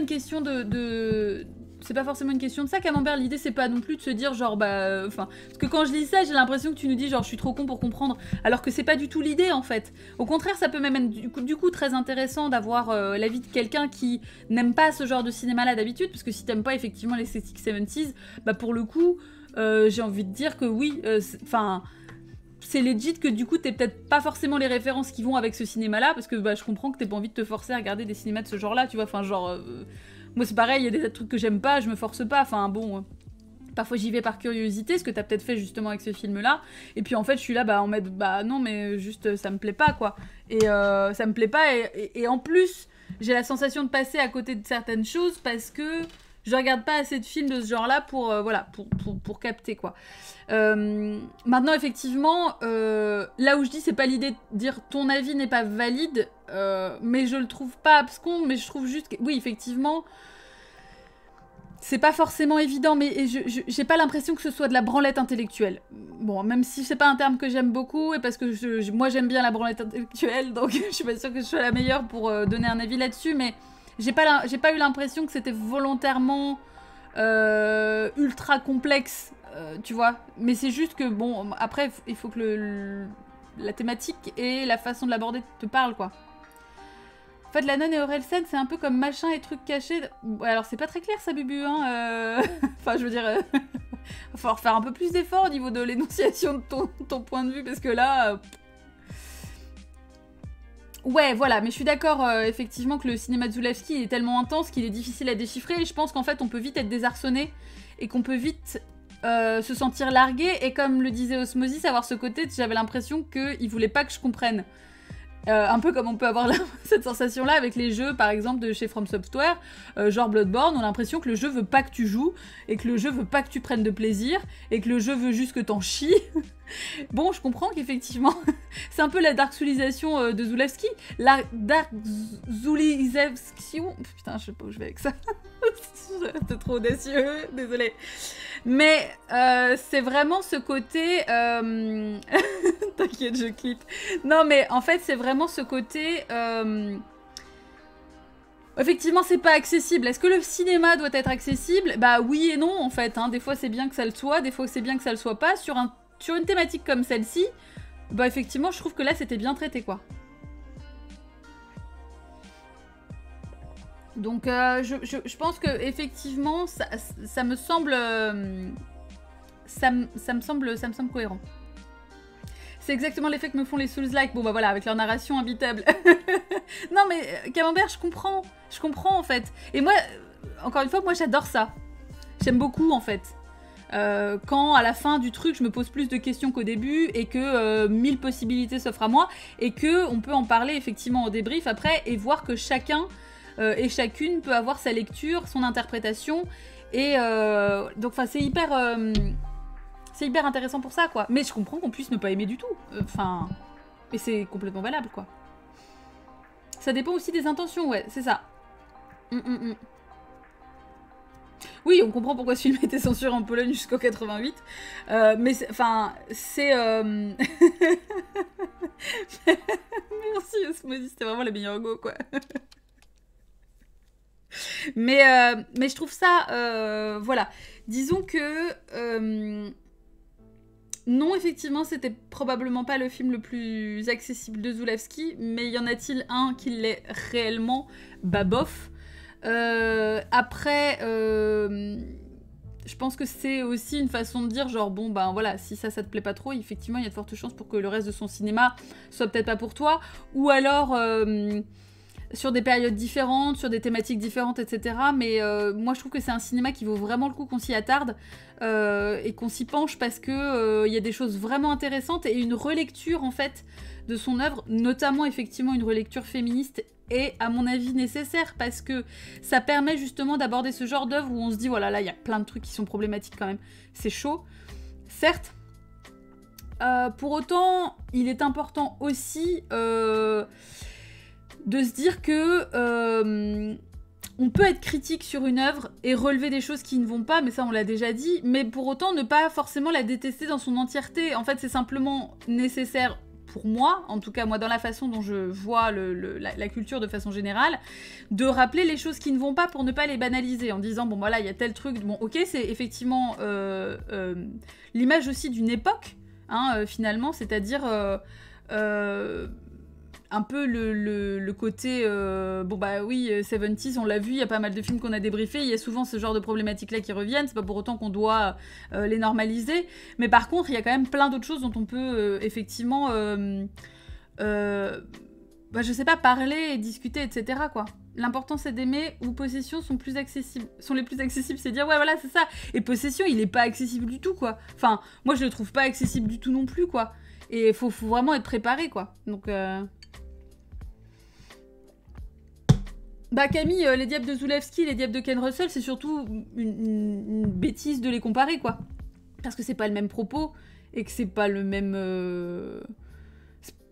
question de... C'est pas forcément une question de ça, Camembert. L'idée, c'est pas non plus de se dire, genre, bah... Enfin... Parce que quand je lis ça, j'ai l'impression que tu nous dis, genre, je suis trop con pour comprendre. Alors que c'est pas du tout l'idée, en fait. Au contraire, ça peut même être, du coup très intéressant d'avoir l'avis de quelqu'un qui n'aime pas ce genre de cinéma-là d'habitude. Parce que si t'aimes pas, effectivement, l'esthétique 70s, bah, pour le coup, j'ai envie de dire que oui, enfin... c'est legit que du coup t'es peut-être pas forcément les références qui vont avec ce cinéma-là, parce que bah, je comprends que t'aies pas envie de te forcer à regarder des cinémas de ce genre-là, tu vois, enfin genre... moi c'est pareil, il y a des trucs que j'aime pas, je me force pas, enfin bon... parfois j'y vais par curiosité, ce que t'as peut-être fait justement avec ce film-là, et puis en fait je suis là bah, en mode bah non mais juste ça me plaît pas quoi, et ça me plaît pas, et en plus j'ai la sensation de passer à côté de certaines choses parce que je regarde pas assez de films de ce genre-là pour, voilà, pour capter, quoi. Maintenant, effectivement, là où je dis, c'est pas l'idée de dire ton avis n'est pas valide, mais je le trouve pas abscon, mais je trouve juste que... Oui, effectivement, c'est pas forcément évident, mais j'ai pas l'impression que ce soit de la branlette intellectuelle. Bon, même si c'est pas un terme que j'aime beaucoup, et parce que moi j'aime bien la branlette intellectuelle, donc je suis pas sûre que je sois la meilleure pour donner un avis là-dessus, mais... J'ai pas eu l'impression que c'était volontairement ultra complexe, tu vois. Mais c'est juste que, bon, après, il faut que la thématique et la façon de l'aborder te parlent, quoi. En fait, la nonne et Orelsen, c'est un peu comme machin et trucs cachés. Ouais, alors, c'est pas très clair, ça, Bubu, hein. Enfin, je veux dire... il va falloir faire un peu plus d'efforts au niveau de l'énonciation de ton point de vue, parce que là... Ouais, voilà, mais je suis d'accord, effectivement, que le cinéma de Zulawski est tellement intense qu'il est difficile à déchiffrer, et je pense qu'en fait, on peut vite être désarçonné, et qu'on peut vite se sentir largué, et comme le disait Osmosis, avoir ce côté, j'avais l'impression qu'il voulait pas que je comprenne. Un peu comme on peut avoir cette sensation-là avec les jeux, par exemple, de chez From Software, genre Bloodborne, on a l'impression que le jeu veut pas que tu joues, et que le jeu veut pas que tu prennes de plaisir, et que le jeu veut juste que t'en chies. Bon, je comprends qu'effectivement, c'est un peu la Dark Soulisation de Zulawski. La Dark Soulisation... Putain, je sais pas où je vais avec ça. C'est trop audacieux, désolé. Mais c'est vraiment ce côté... T'inquiète, je clip. Non, mais en fait, c'est vraiment ce côté... Effectivement, c'est pas accessible. Est-ce que le cinéma doit être accessible? Bah oui et non, en fait. Hein. Des fois, c'est bien que ça le soit, des fois, c'est bien que ça le soit pas. Sur une thématique comme celle-ci, bah effectivement, je trouve que là, c'était bien traité, quoi. Donc, je pense que effectivement, ça me semble... ça me semble cohérent. C'est exactement l'effet que me font les Souls-like. Bon, bah voilà, avec leur narration imbitable. Non, mais Camembert, je comprends. Je comprends, en fait. Et moi, encore une fois, moi, j'adore ça. J'aime beaucoup, en fait. Quand, à la fin du truc, je me pose plus de questions qu'au début et que 1000 possibilités s'offrent à moi et que on peut en parler, effectivement, au débrief après et voir que chacun et chacune peut avoir sa lecture, son interprétation. Et donc, enfin, c'est hyper intéressant pour ça, quoi. Mais je comprends qu'on puisse ne pas aimer du tout. Enfin... et c'est complètement valable, quoi. Ça dépend aussi des intentions, ouais, c'est ça. Oui, on comprend pourquoi ce film a été censuré en Pologne jusqu'en 88. Mais, enfin, c'est... Merci, Osmosis, c'était vraiment la meilleure go, quoi. Mais je trouve ça... voilà. Disons que... non, effectivement, c'était probablement pas le film le plus accessible de Zulawski, mais y en a-t-il un qui l'est réellement? Bah bof. Après, je pense que c'est aussi une façon de dire genre bon ben voilà, si ça te plaît pas trop, effectivement il y a de fortes chances pour que le reste de son cinéma soit peut-être pas pour toi, ou alors sur des périodes différentes, sur des thématiques différentes, etc. Mais moi je trouve que c'est un cinéma qui vaut vraiment le coup qu'on s'y attarde et qu'on s'y penche parce que y a des choses vraiment intéressantes et une relecture en fait de son œuvre, notamment effectivement une relecture féministe est à mon avis nécessaire parce que ça permet justement d'aborder ce genre d'œuvre où on se dit voilà là il y a plein de trucs qui sont problématiques quand même, c'est chaud, certes. Pour autant, il est important aussi de se dire que on peut être critique sur une œuvre et relever des choses qui ne vont pas, mais ça on l'a déjà dit, mais pour autant ne pas forcément la détester dans son entièreté. En fait, c'est simplement nécessaire pour moi, en tout cas moi dans la façon dont je vois la culture de façon générale, de rappeler les choses qui ne vont pas pour ne pas les banaliser, en disant bon voilà il y a tel truc, bon ok c'est effectivement l'image aussi d'une époque, hein, finalement, c'est-à-dire un peu le côté bon bah oui 70s on l'a vu, il y a pas mal de films qu'on a débriefés, il y a souvent ce genre de problématiques là qui reviennent, c'est pas pour autant qu'on doit les normaliser, mais par contre il y a quand même plein d'autres choses dont on peut effectivement bah, je sais pas, parler et discuter, etc. quoi. L'important c'est d'aimer, ou Possession sont les plus accessibles, c'est dire ouais voilà c'est ça, et Possession il est pas accessible du tout quoi, enfin moi je le trouve pas accessible du tout non plus quoi, et faut vraiment être préparé quoi, donc bah Camille, les diables de Zulawski, les diables de Ken Russell, c'est surtout une bêtise de les comparer, quoi. Parce que c'est pas le même propos, et que c'est pas le même...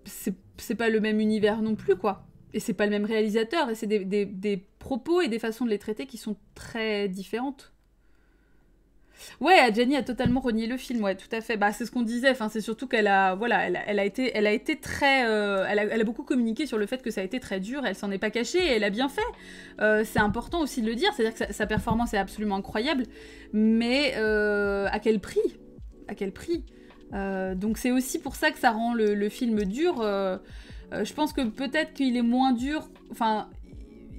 c'est pas le même univers non plus, quoi. Et c'est pas le même réalisateur, et c'est des propos et des façons de les traiter qui sont très différentes. Ouais, Adjani a totalement renié le film, ouais, tout à fait. Bah, c'est ce qu'on disait. Enfin, c'est surtout qu'elle a, voilà, elle a été très, elle a beaucoup communiqué sur le fait que ça a été très dur. Elle s'en est pas cachée et elle a bien fait. C'est important aussi de le dire. C'est-à-dire que sa performance est absolument incroyable, mais à quel prix? À quel prix? Donc c'est aussi pour ça que ça rend le film dur. Je pense que peut-être qu'il est moins dur. Enfin,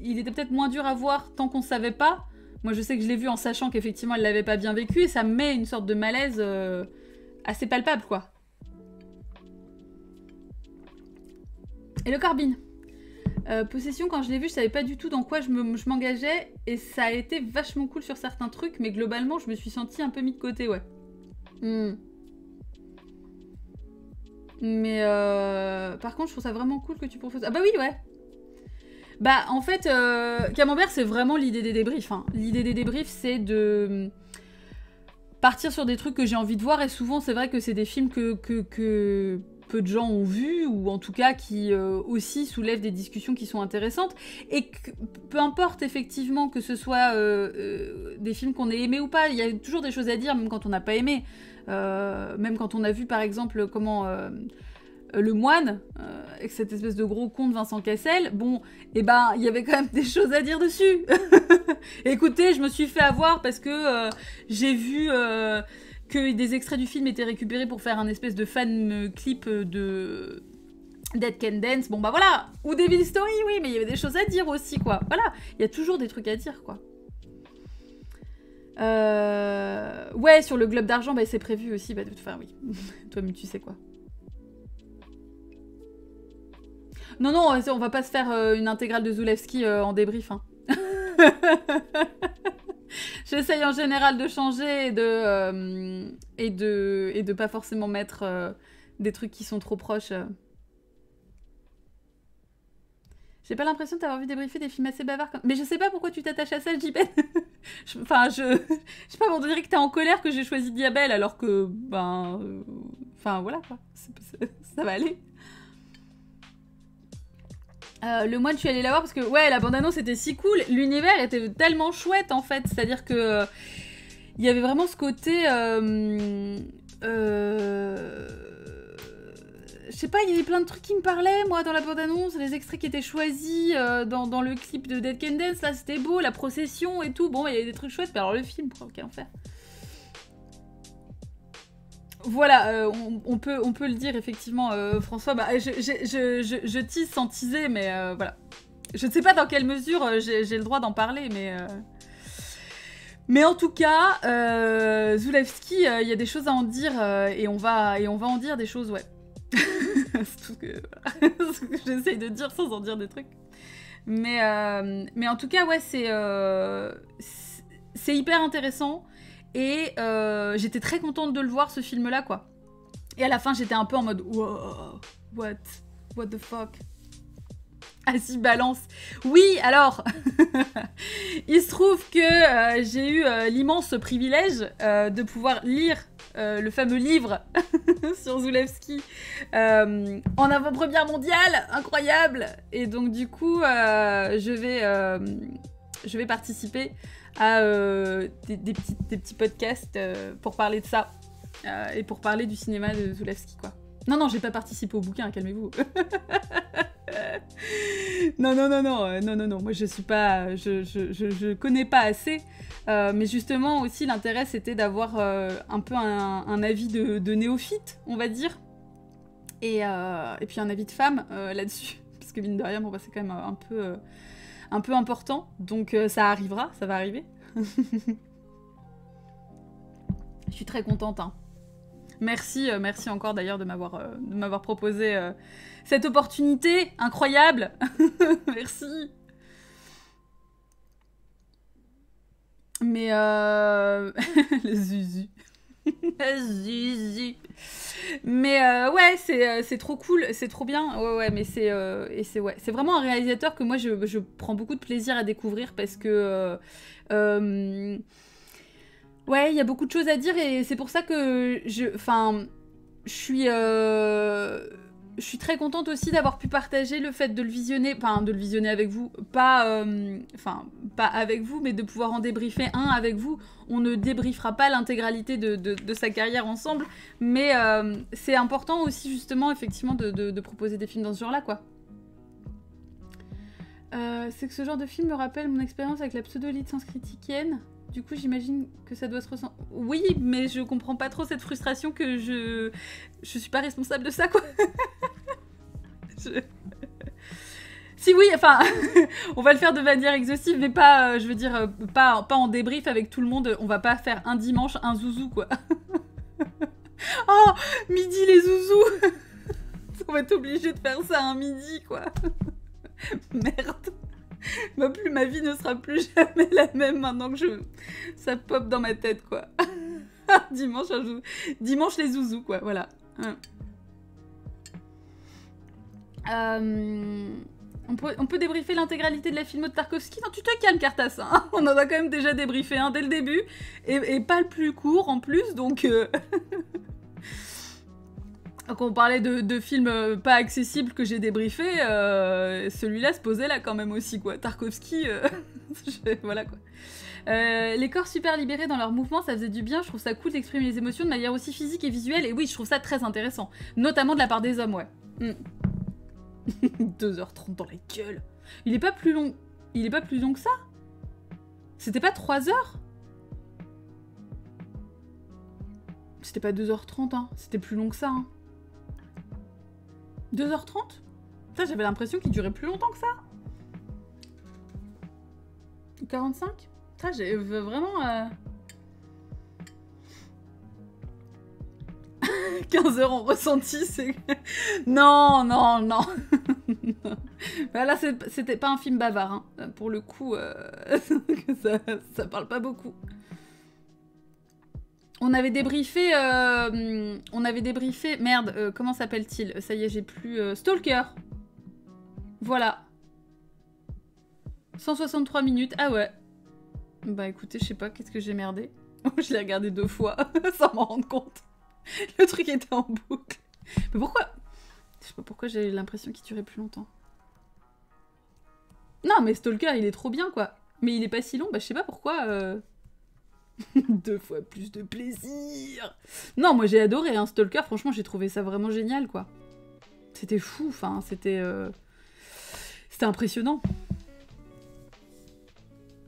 il était peut-être moins dur à voir tant qu'on savait pas. Moi, je sais que je l'ai vu en sachant qu'effectivement, elle l'avait pas bien vécu, et ça me met une sorte de malaise assez palpable, quoi. Et le Corbin. Possession, quand je l'ai vu, je savais pas du tout dans quoi je m'engageais, et ça a été vachement cool sur certains trucs, mais globalement, je me suis sentie un peu mis de côté, ouais. Mais par contre, je trouve ça vraiment cool que tu proposes... Ah bah oui, ouais. Bah, en fait, Camembert, c'est vraiment l'idée des débriefs. Hein. L'idée des débriefs, c'est de partir sur des trucs que j'ai envie de voir. Et souvent, c'est vrai que c'est des films que peu de gens ont vus, ou en tout cas qui aussi soulèvent des discussions qui sont intéressantes. Et que, peu importe, effectivement, que ce soit des films qu'on ait aimés ou pas, il y a toujours des choses à dire, même quand on n'a pas aimé. Même quand on a vu, par exemple, comment... le moine, avec cette espèce de gros con de Vincent Cassel, bon, et ben, il y avait quand même des choses à dire dessus. Écoutez, je me suis fait avoir parce que j'ai vu que des extraits du film étaient récupérés pour faire un espèce de fan clip de Dead Can Dance. Bon, bah voilà. Ou Devil Story, oui, mais il y avait des choses à dire aussi, quoi. Voilà, il y a toujours des trucs à dire, quoi. Ouais, sur le globe d'argent, bah, c'est prévu aussi. Bah, enfin, oui. Toi, mais tu sais quoi. Non, non, on va pas se faire une intégrale de Zulewski en débrief. Hein. J'essaye en général de changer et de pas forcément mettre des trucs qui sont trop proches. J'ai pas l'impression de t'avoir vu débriefer des films assez bavards. Mais je sais pas pourquoi tu t'attaches à ça, JP. Enfin, je sais pas, on dirait que t'es en colère que j'ai choisi Diabel alors que, ben... Enfin, voilà, quoi. Ça va aller. Le moine, je suis allée la voir parce que, ouais, la bande-annonce était si cool. L'univers était tellement chouette, en fait. C'est-à-dire que... il y avait vraiment ce côté... je sais pas, il y avait plein de trucs qui me parlaient, moi, dans la bande-annonce, les extraits qui étaient choisis dans le clip de Dead Can Dance, là, c'était beau, la procession et tout. Bon, il y avait des trucs chouettes, mais alors le film, quel enfer. Voilà, on peut le dire, effectivement, François. Bah, je tease sans teaser, mais voilà. Je ne sais pas dans quelle mesure j'ai le droit d'en parler, mais... Mais en tout cas, Zulewski, il y a des choses à en dire, et on va en dire des choses, ouais. C'est tout ce que j'essaye de dire sans en dire des trucs. Mais en tout cas, ouais, c'est hyper intéressant. Et j'étais très contente de le voir, ce film-là, quoi. Et à la fin, j'étais un peu en mode... Wow, what the fuck. Ah si, balance. Oui, alors, il se trouve que j'ai eu l'immense privilège de pouvoir lire le fameux livre sur Zulewski en avant-première mondiale, incroyable. Et donc du coup, je vais participer à des petits podcasts pour parler de ça et pour parler du cinéma de Zulewski, quoi. Non, j'ai pas participé au bouquin, calmez-vous. Non, moi je suis pas... Je connais pas assez, mais justement aussi l'intérêt c'était d'avoir un peu un avis de néophyte, on va dire, et puis un avis de femme là-dessus, parce que mine de rien, bon, bah, c'est quand même un peu important, donc ça arrivera, ça va arriver. Je suis très contente, hein. Merci encore d'ailleurs de m'avoir proposé cette opportunité incroyable. Merci. Mais le Zuzu. Zuzu. Mais ouais, c'est trop cool, c'est trop bien. Ouais, mais c'est vraiment un réalisateur que moi je prends beaucoup de plaisir à découvrir parce que ouais, il y a beaucoup de choses à dire et c'est pour ça que je suis très contente aussi d'avoir pu partager le fait de le visionner, enfin de le visionner avec vous, pas avec vous, mais de pouvoir en débriefer un avec vous. On ne débriefera pas l'intégralité de sa carrière ensemble, mais c'est important aussi justement effectivement de proposer des films dans ce genre-là, quoi. C'est que ce genre de film me rappelle mon expérience avec la pseudo-élite sanskritikienne. Du coup, j'imagine que ça doit se ressentir... Oui, mais je comprends pas trop cette frustration que je suis pas responsable de ça, quoi. Si oui, enfin, on va le faire de manière exhaustive, mais pas, je veux dire, pas en débrief avec tout le monde. On va pas faire un dimanche, un zouzou, quoi. Oh, midi les zouzous. On va être obligé de faire ça un midi, quoi. Merde. Ma vie ne sera plus jamais la même maintenant que ça pop dans ma tête, quoi. Dimanche les zouzous, quoi, voilà. On peut débriefer l'intégralité de la filmo de Tarkovsky. Non, tu te calmes, Cartas, hein. On en a quand même déjà débriefé un dès le début, et pas le plus court en plus, donc... Quand on parlait de films pas accessibles que j'ai débriefés, celui-là se posait là quand même aussi, quoi. Tarkovsky, voilà, quoi. Les corps super libérés dans leurs mouvements, ça faisait du bien. Je trouve ça cool d'exprimer les émotions de manière aussi physique et visuelle. Et oui, je trouve ça très intéressant. Notamment de la part des hommes, ouais. 2h30 dans la gueule. Il est pas plus long. Il est pas plus long que ça? C'était pas 3 heures? C'était pas 2h30, hein. C'était plus long que ça, hein. 2h30? Putain, j'avais l'impression qu'il durait plus longtemps que ça. 45? Putain, j'ai vraiment... 15 heures en ressenti, c'est... Non, non, non. Bah là, c'était pas un film bavard, hein. Pour le coup, ça parle pas beaucoup. On avait débriefé... Merde, comment s'appelle-t-il? Ça y est, j'ai plus... Stalker. Voilà. 163 minutes. Ah ouais. Bah écoutez, je sais pas, qu'est-ce que j'ai merdé? Je l'ai regardé 2 fois, sans m'en rendre compte. Le truc était en boucle. Mais pourquoi? Je sais pas pourquoi j'ai l'impression qu'il durait plus longtemps. Non, mais Stalker, il est trop bien, quoi. Mais il est pas si long, bah je sais pas pourquoi... 2 fois plus de plaisir. Non, moi j'ai adoré, hein, Stalker, franchement, j'ai trouvé ça vraiment génial, quoi. C'était fou, enfin, c'était... C'était impressionnant.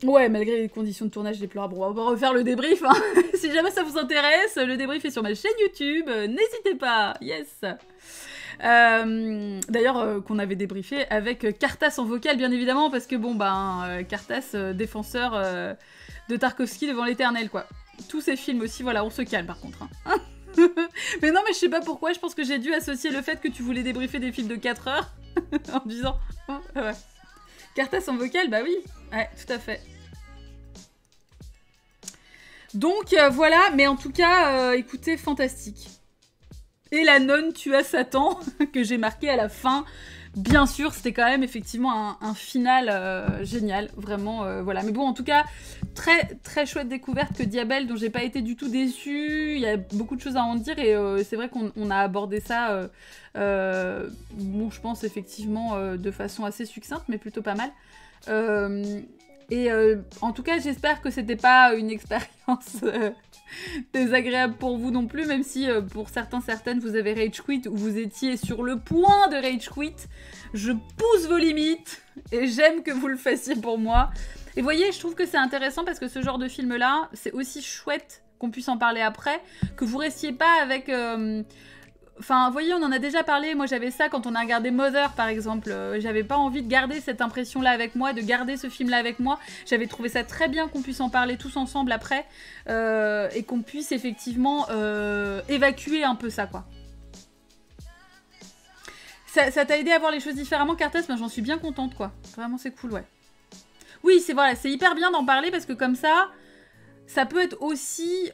Ouais, malgré les conditions de tournage déplorables. Bon, on va refaire le débrief, hein. Si jamais ça vous intéresse, le débrief est sur ma chaîne YouTube. N'hésitez pas, yes. D'ailleurs, qu'on avait débriefé avec Kartas en vocal, bien évidemment, parce que bon, ben, Kartas, défenseur de Tarkovsky devant l'éternel, quoi. Tous ces films aussi, voilà, on se calme par contre. Hein. Mais non, mais je sais pas pourquoi, je pense que j'ai dû associer le fait que tu voulais débriefer des films de 4 heures en disant... Oh, ouais. Kartas en vocal, bah oui, ouais, tout à fait. Donc voilà, mais en tout cas, écoutez, fantastique. Et la nonne tua Satan, que j'ai marqué à la fin. Bien sûr, c'était quand même effectivement un final génial, vraiment, voilà. Mais bon, en tout cas, très très chouette découverte que Diabel, dont j'ai pas été du tout déçue. Il y a beaucoup de choses à en dire et c'est vrai qu'on a abordé ça, bon, je pense effectivement de façon assez succincte, mais plutôt pas mal. En tout cas, j'espère que c'était pas une expérience désagréable pour vous non plus, même si pour certaines, vous avez rage quit ou vous étiez sur le point de rage quit. Je pousse vos limites et j'aime que vous le fassiez pour moi. Et voyez, je trouve que c'est intéressant parce que ce genre de film-là, c'est aussi chouette qu'on puisse en parler après, que vous restiez pas avec... Enfin, vous voyez, on en a déjà parlé, moi j'avais ça quand on a regardé Mother par exemple, j'avais pas envie de garder cette impression-là avec moi, de garder ce film-là avec moi, j'avais trouvé ça très bien qu'on puisse en parler tous ensemble après, et qu'on puisse effectivement évacuer un peu ça, quoi. Ça t'a aidé à voir les choses différemment, Cartes? Ben, j'en suis bien contente, quoi. Vraiment, c'est cool, ouais. Oui, c'est voilà, c'est hyper bien d'en parler parce que comme ça peut être aussi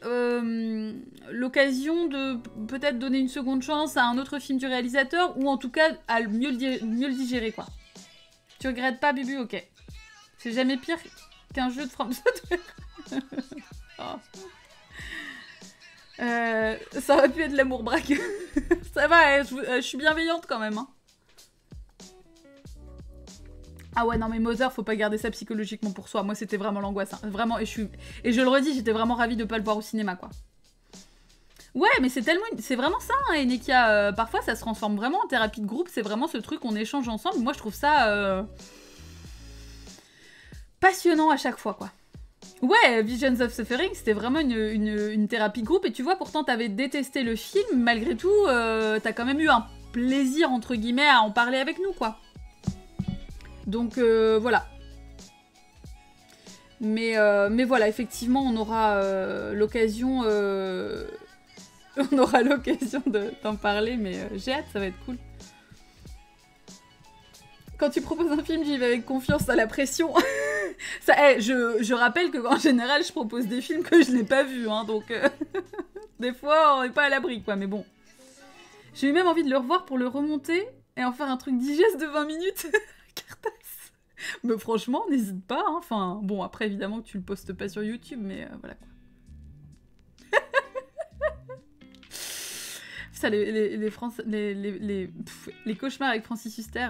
l'occasion de peut-être donner une seconde chance à un autre film du réalisateur ou en tout cas à mieux le digérer, quoi. Tu regrettes pas, Bubu? Ok. C'est jamais pire qu'un jeu de From Software. Oh. Ça aurait pu être l'amour braque. Ça va, je suis bienveillante quand même. Hein. Ah ouais, non mais Mother, faut pas garder ça psychologiquement pour soi. Moi, c'était vraiment l'angoisse. Hein. Vraiment, et je le redis, j'étais vraiment ravie de pas le voir au cinéma, quoi. Ouais, mais c'est tellement... C'est vraiment ça, hein, Enekia. Parfois, ça se transforme vraiment en thérapie de groupe. C'est vraiment ce truc qu'on échange ensemble. Moi, je trouve ça... passionnant à chaque fois, quoi. Ouais, Visions of Suffering, c'était vraiment une thérapie de groupe. Et tu vois, pourtant, t'avais détesté le film. Malgré tout, t'as quand même eu un plaisir, entre guillemets, à en parler avec nous, quoi. Donc voilà. Mais voilà, effectivement, on aura l'occasion d'en parler, mais j'ai hâte, ça va être cool. Quand tu proposes un film, j'y vais avec confiance, à la pression. Ça, je rappelle que en général, je propose des films que je n'ai pas vus, hein, donc des fois, on n'est pas à l'abri, quoi, mais bon. J'ai eu même envie de le revoir pour le remonter et en faire un truc digeste de 20 minutes. Mais franchement, n'hésite pas, hein. Enfin, bon, après, évidemment que tu le postes pas sur YouTube, mais voilà, quoi. Ça, les cauchemars avec Francis Huster.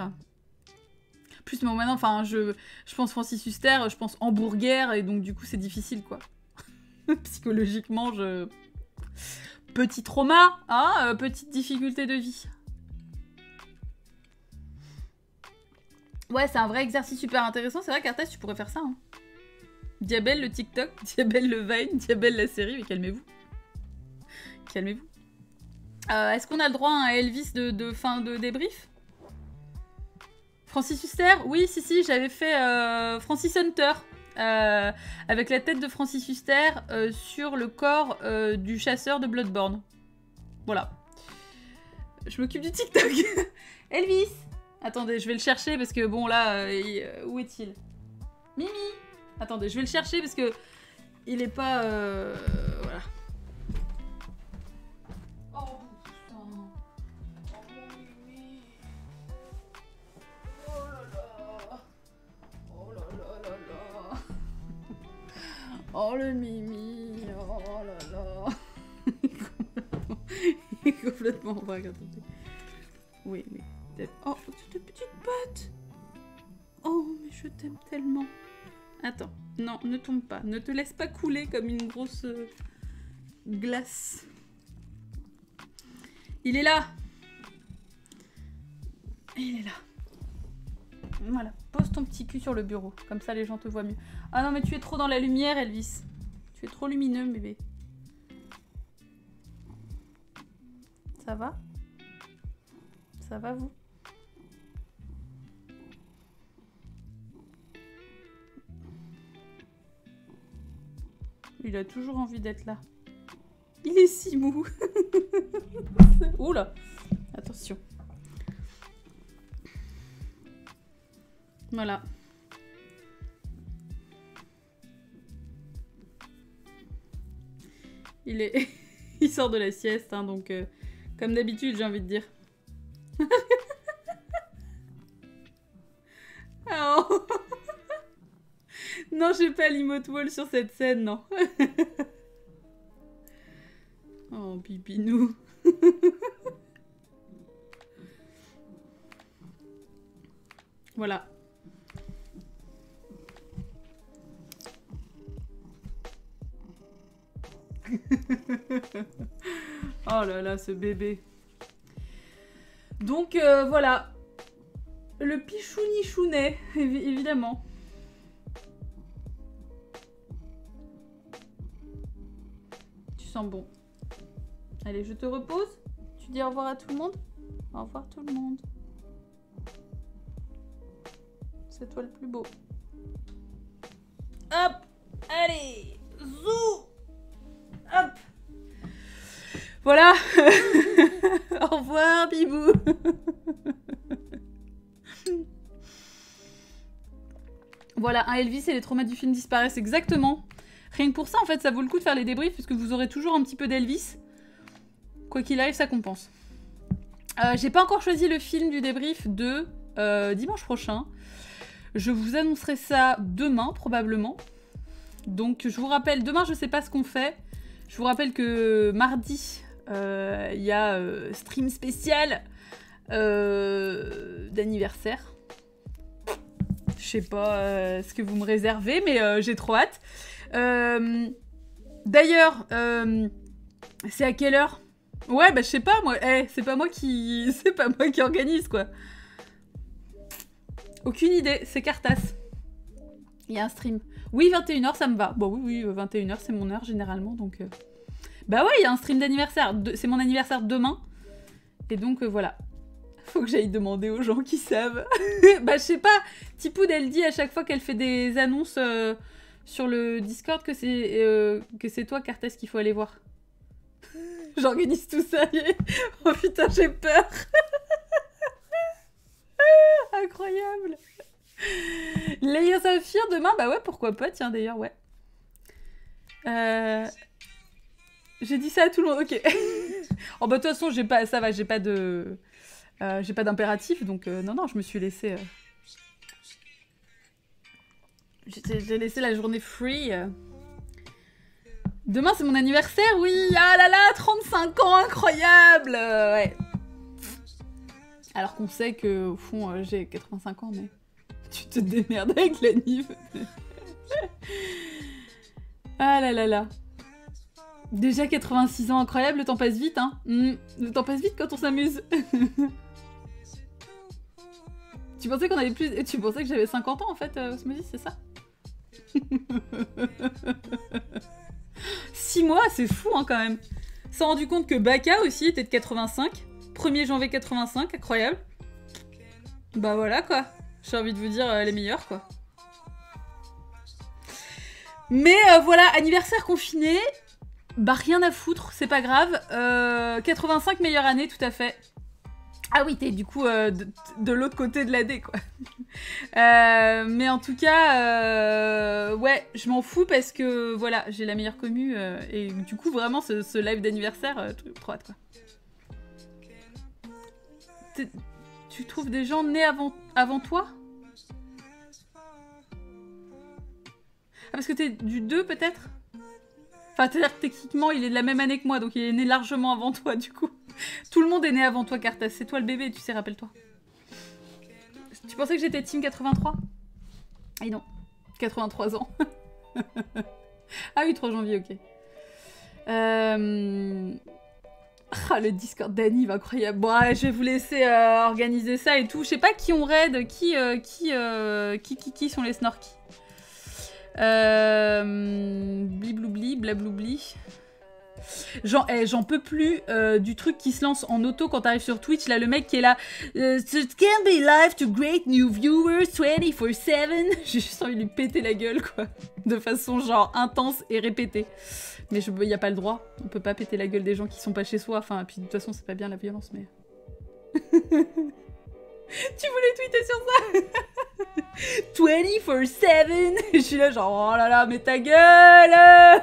Plus, mais maintenant, enfin, je pense Francis Huster, je pense hamburger, et donc, du coup, c'est difficile, quoi. Psychologiquement, Petit trauma, hein, petite difficulté de vie. Ouais, c'est un vrai exercice super intéressant. C'est vrai qu'Arthès, tu pourrais faire ça. Hein. Diabelle le TikTok, Diabelle le Vine, Diabelle la série, mais calmez-vous. Calmez-vous. Est-ce qu'on a le droit à un Elvis de fin de débrief? Francis Huster? Oui, si, j'avais fait Francis Hunter. Avec la tête de Francis Huster sur le corps du chasseur de Bloodborne. Voilà. Je m'occupe du TikTok. Elvis! Attendez, je vais le chercher parce que bon là, où est-il? Mimi! Attendez, je vais le chercher parce que il est pas... voilà. Oh putain. Oh mon Mimi. Oh là là. Oh là là là là. Oh le Mimi. Oh là là. Il est complètement vague, attendez. Oui, mais... Oh, cette petite patte. Oh, mais je t'aime tellement. Attends, non, ne tombe pas. Ne te laisse pas couler comme une grosse glace. Il est là. Il est là. Voilà, pose ton petit cul sur le bureau. Comme ça, les gens te voient mieux. Ah non, mais tu es trop dans la lumière, Elvis. Tu es trop lumineux, bébé. Ça va? Ça va, vous? Il a toujours envie d'être là. Il est si mou. Oula. Attention. Voilà. Il est... Il sort de la sieste, hein, donc... comme d'habitude, j'ai envie de dire. Oh. Non, j'ai pas l'emote wall sur cette scène, non. Oh, pipinou. Voilà. Oh là là, ce bébé. Donc, voilà. Le pichouni-chounet, évidemment. Tu sens bon. Allez, je te repose. Tu dis au revoir à tout le monde. Au revoir tout le monde. C'est toi le plus beau. Hop. Allez. Zou. Hop. Voilà. Au revoir, bibou. Voilà, un Elvis et les traumas du film disparaissent exactement. Rien que pour ça, en fait, ça vaut le coup de faire les débriefs, puisque vous aurez toujours un petit peu d'Elvis. Quoi qu'il arrive, ça compense. J'ai pas encore choisi le film du débrief de dimanche prochain. Je vous annoncerai ça demain, probablement. Donc, je vous rappelle, demain, je sais pas ce qu'on fait. Je vous rappelle que mardi, il y a stream spécial d'anniversaire. Je sais pas ce que vous me réservez, mais j'ai trop hâte. D'ailleurs, c'est à quelle heure? Ouais, bah je sais pas, moi. C'est pas moi qui organise, quoi. Aucune idée, c'est Cartas. Il y a un stream. Oui, 21h, ça me va. Bon, oui, 21h, c'est mon heure, généralement, donc... Bah ouais, il y a un stream d'anniversaire. C'est mon anniversaire demain. Et donc, voilà. Faut que j'aille demander aux gens qui savent. Bah, je sais pas. Tipoud, elle dit à chaque fois qu'elle fait des annonces sur le Discord que c'est toi, Cartas, qu'il faut aller voir. J'organise tout ça. Oh putain, j'ai peur. Incroyable. Layers of Fear demain, bah ouais, pourquoi pas, tiens, d'ailleurs, ouais. J'ai dit ça à tout le monde, ok. Oh bah de toute façon, ça va, j'ai pas d'impératif, donc non, je me suis laissé... J'ai laissé la journée free. Demain, c'est mon anniversaire, oui. Ah là là, 35 ans, incroyable. Ouais. Alors qu'on sait que, au fond, j'ai 85 ans, mais tu te démerdes avec la Nive. Ah là là là. Déjà 86 ans, incroyable, le temps passe vite, hein. Le temps passe vite quand on s'amuse. Tu pensais qu'on avait plus... Tu pensais que j'avais 50 ans, en fait, Osmosis, c'est ça? 6 mois, c'est fou, hein, quand même. S'est rendu compte que Baka aussi était de 85. 1er janvier 85, incroyable. Bah voilà, quoi. J'ai envie de vous dire les meilleurs, quoi. Mais voilà, anniversaire confiné. Bah rien à foutre, c'est pas grave. 85 meilleure année, tout à fait. Ah oui, t'es du coup de l'autre côté de l'AD, quoi. Mais en tout cas, ouais, je m'en fous parce que, voilà, j'ai la meilleure commu. Et du coup, vraiment, ce live d'anniversaire, trop hâte, quoi. Tu trouves des gens nés avant toi? Ah, parce que t'es du 2, peut-être? Enfin, c'est-à-dire que techniquement, il est de la même année que moi, donc il est né largement avant toi, du coup. Tout le monde est né avant toi, Cartas. C'est toi le bébé, tu sais, rappelle-toi. Tu pensais que j'étais team 83? Ah non, 83 ans. Ah oui, 3 janvier, ok. Ah, le Discord d'Annie, incroyable. Bon, je vais vous laisser organiser ça et tout. Je sais pas qui on raid, qui sont les snorkies. Blibloubli, blabloubli. J'en peux plus du truc qui se lance en auto quand t'arrives sur Twitch. Là, le mec qui est là. It can be live to great new viewers 24/7. J'ai juste envie de lui péter la gueule, quoi. De façon genre intense et répétée. Mais il n'y a pas le droit. On peut pas péter la gueule des gens qui sont pas chez soi. Enfin, puis de toute façon, c'est pas bien la violence, mais. Tu voulais tweeter sur ça? 24/7. Je suis là genre, oh là là, mais ta gueule.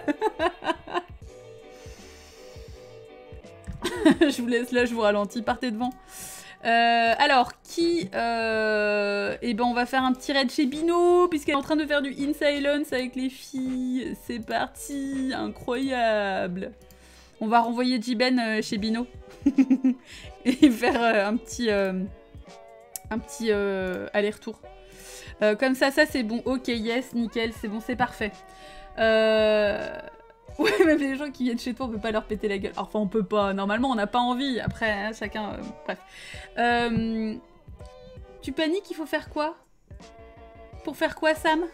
Je vous laisse là, je vous ralentis, partez devant. Alors, qui Eh ben, on va faire un petit raid chez Bino, puisqu'elle est en train de faire du In Silence avec les filles. C'est parti, incroyable. On va renvoyer Jiben chez Bino. Et faire un petit aller-retour. Comme ça c'est bon. Ok, yes, nickel, c'est bon, c'est parfait. Ouais, même les gens qui viennent chez toi, on peut pas leur péter la gueule. Enfin, on peut pas. Normalement, on n'a pas envie. Après, hein, chacun... bref. Tu paniques, il faut faire quoi? Pour faire quoi, Sam?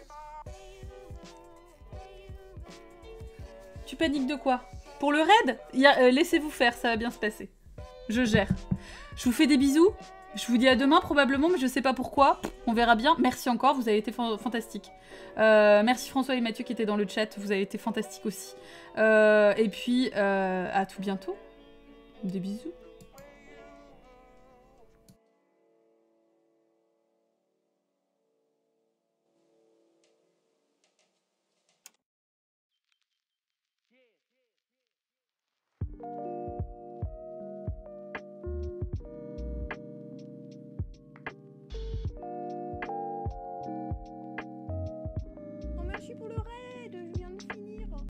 Tu paniques de quoi? Pour le raid? Laissez-vous faire, ça va bien se passer. Je gère. Je vous fais des bisous. Je vous dis à demain probablement, mais je sais pas pourquoi. On verra bien. Merci encore, vous avez été fantastiques. Merci François et Mathieu qui étaient dans le chat, vous avez été fantastiques aussi. Et puis, à tout bientôt. Des bisous.